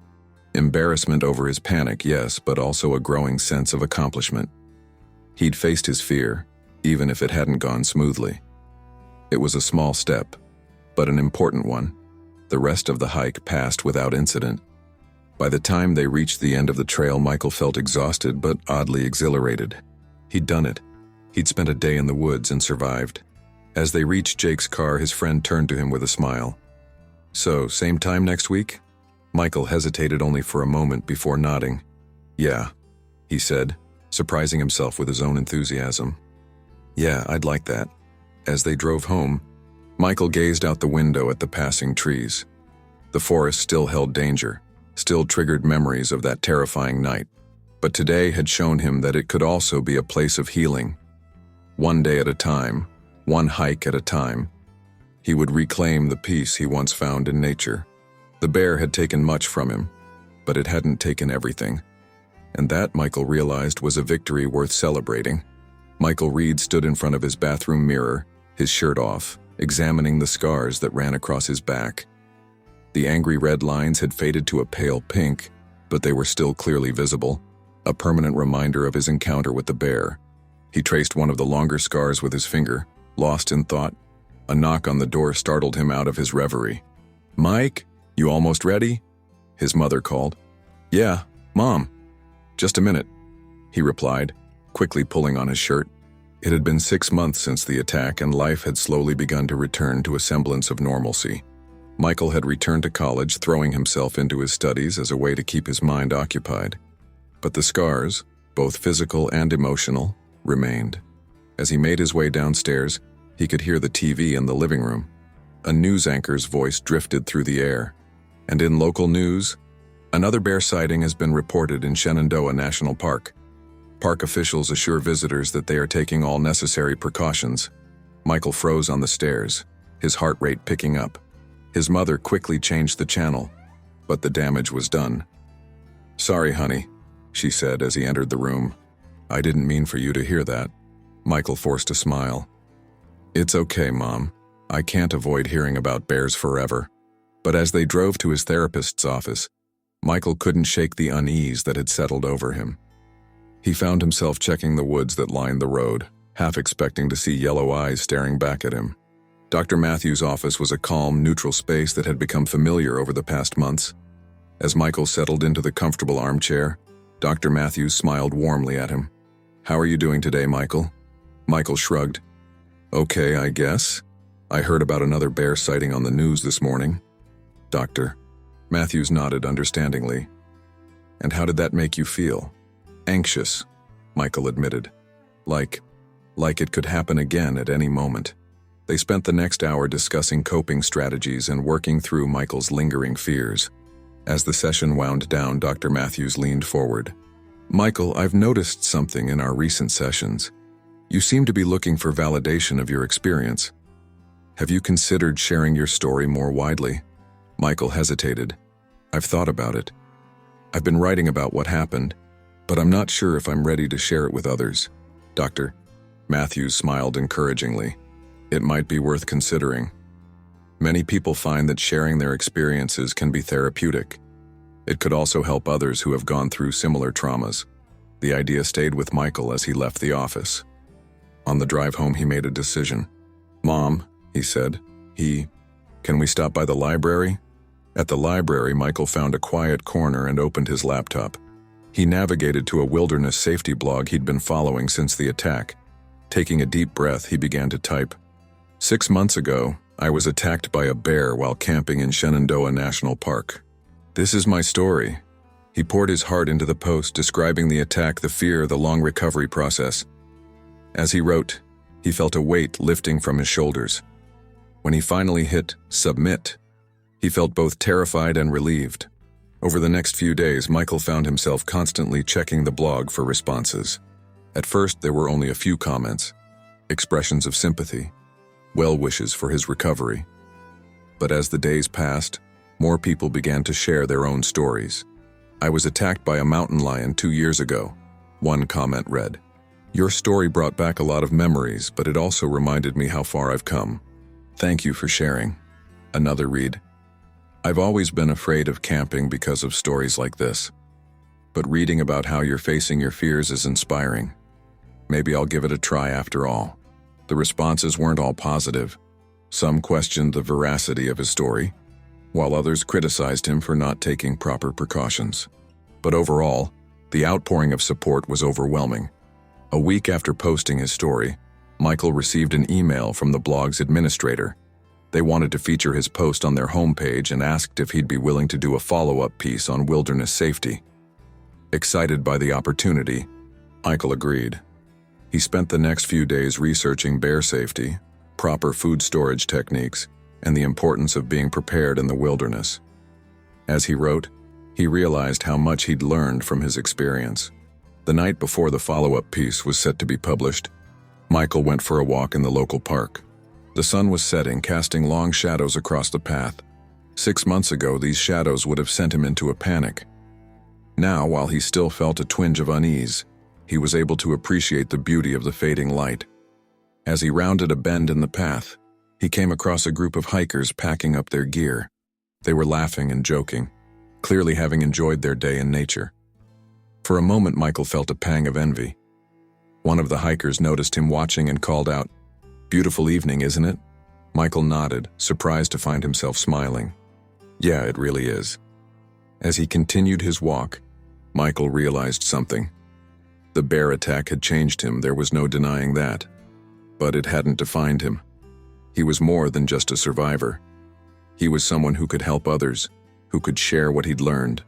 Embarrassment over his panic, yes, but also a growing sense of accomplishment. He'd faced his fear, even if it hadn't gone smoothly. It was a small step, but an important one. The rest of the hike passed without incident. By the time they reached the end of the trail, Michael felt exhausted but oddly exhilarated. He'd done it. He'd spent a day in the woods and survived. As they reached Jake's car, his friend turned to him with a smile. So, same time next week? Michael hesitated only for a moment before nodding. Yeah, he said, surprising himself with his own enthusiasm. Yeah, I'd like that. As they drove home, Michael gazed out the window at the passing trees. The forest still held danger, still triggered memories of that terrifying night. But today had shown him that it could also be a place of healing. One day at a time, one hike at a time, he would reclaim the peace he once found in nature. The bear had taken much from him, but it hadn't taken everything. And that, Michael realized, was a victory worth celebrating. Michael Reed stood in front of his bathroom mirror, his shirt off, examining the scars that ran across his back. The angry red lines had faded to a pale pink, but they were still clearly visible, a permanent reminder of his encounter with the bear. He traced one of the longer scars with his finger, lost in thought. A knock on the door startled him out of his reverie. Mike? You almost ready? His mother called. Yeah, Mom. Just a minute, he replied, quickly pulling on his shirt. It had been 6 months since the attack and life had slowly begun to return to a semblance of normalcy. Michael had returned to college, throwing himself into his studies as a way to keep his mind occupied. But the scars, both physical and emotional, remained. As he made his way downstairs, he could hear the TV in the living room. A news anchor's voice drifted through the air. And in local news, another bear sighting has been reported in Shenandoah National Park. Park officials assure visitors that they are taking all necessary precautions. Michael froze on the stairs, his heart rate picking up. His mother quickly changed the channel, but the damage was done. Sorry, honey, she said as he entered the room. I didn't mean for you to hear that. Michael forced a smile. It's okay, Mom. I can't avoid hearing about bears forever. But as they drove to his therapist's office, Michael couldn't shake the unease that had settled over him. He found himself checking the woods that lined the road, half expecting to see yellow eyes staring back at him. Dr. Matthews' office was a calm, neutral space that had become familiar over the past months. As Michael settled into the comfortable armchair, Dr. Matthews smiled warmly at him. "How are you doing today, Michael?" Michael shrugged. "Okay, I guess. I heard about another bear sighting on the news this morning." "Doctor." Matthews nodded understandingly. "And how did that make you feel?" "Anxious," Michael admitted. Like it could happen again at any moment. They spent the next hour discussing coping strategies and working through Michael's lingering fears. As the session wound down, Dr. Matthews leaned forward. "Michael, I've noticed something in our recent sessions. You seem to be looking for validation of your experience. Have you considered sharing your story more widely?" Michael hesitated. "I've thought about it. I've been writing about what happened, but I'm not sure if I'm ready to share it with others." Dr. Matthews smiled encouragingly. "It might be worth considering. Many people find that sharing their experiences can be therapeutic. It could also help others who have gone through similar traumas." The idea stayed with Michael as he left the office. On the drive home, he made a decision. "Mom," he said, "Can we stop by the library?" At the library, Michael found a quiet corner and opened his laptop. He navigated to a wilderness safety blog he'd been following since the attack. Taking a deep breath, he began to type. "6 months ago, I was attacked by a bear while camping in Shenandoah National Park. This is my story." He poured his heart into the post, describing the attack, the fear, the long recovery process. As he wrote, he felt a weight lifting from his shoulders. When he finally hit submit, he felt both terrified and relieved. Over the next few days, Michael found himself constantly checking the blog for responses. At first, there were only a few comments, expressions of sympathy, well wishes for his recovery. But as the days passed, more people began to share their own stories. "I was attacked by a mountain lion 2 years ago," one comment read. "Your story brought back a lot of memories, but it also reminded me how far I've come. Thank you for sharing." Another read, "I've always been afraid of camping because of stories like this. But reading about how you're facing your fears is inspiring. Maybe I'll give it a try after all." The responses weren't all positive. Some questioned the veracity of his story, while others criticized him for not taking proper precautions. But overall, the outpouring of support was overwhelming. A week after posting his story, Michael received an email from the blog's administrator. They wanted to feature his post on their homepage and asked if he'd be willing to do a follow-up piece on wilderness safety. Excited by the opportunity, Michael agreed. He spent the next few days researching bear safety, proper food storage techniques, and the importance of being prepared in the wilderness. As he wrote, he realized how much he'd learned from his experience. The night before the follow-up piece was set to be published, Michael went for a walk in the local park. The sun was setting, casting long shadows across the path. 6 months ago, these shadows would have sent him into a panic. Now, while he still felt a twinge of unease, he was able to appreciate the beauty of the fading light. As he rounded a bend in the path, he came across a group of hikers packing up their gear. They were laughing and joking, clearly having enjoyed their day in nature. For a moment, Michael felt a pang of envy. One of the hikers noticed him watching and called out, "Beautiful evening, isn't it?" Michael nodded, surprised to find himself smiling. "Yeah, it really is." As he continued his walk, Michael realized something. The bear attack had changed him, there was no denying that. But it hadn't defined him. He was more than just a survivor. He was someone who could help others, who could share what he'd learned.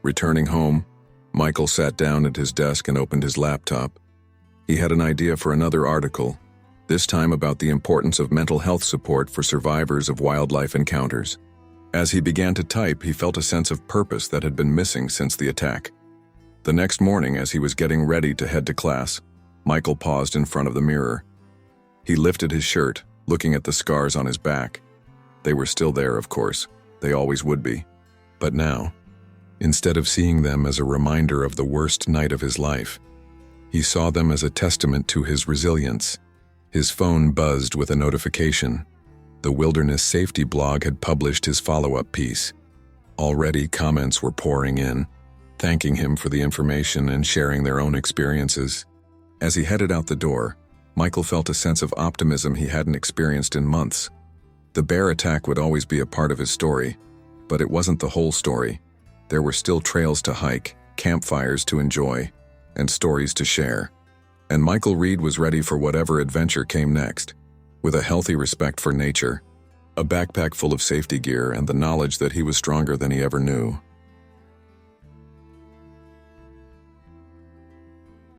Returning home, Michael sat down at his desk and opened his laptop. He had an idea for another article, this time about the importance of mental health support for survivors of wildlife encounters. As he began to type, he felt a sense of purpose that had been missing since the attack. The next morning, as he was getting ready to head to class, Michael paused in front of the mirror. He lifted his shirt, looking at the scars on his back. They were still there, of course. They always would be. But now, instead of seeing them as a reminder of the worst night of his life, he saw them as a testament to his resilience. His phone buzzed with a notification. The Wilderness Safety blog had published his follow-up piece. Already, comments were pouring in, thanking him for the information and sharing their own experiences. As he headed out the door, Michael felt a sense of optimism he hadn't experienced in months. The bear attack would always be a part of his story, but it wasn't the whole story. There were still trails to hike, campfires to enjoy, and stories to share. And Michael Reed was ready for whatever adventure came next, with a healthy respect for nature, a backpack full of safety gear, and the knowledge that he was stronger than he ever knew.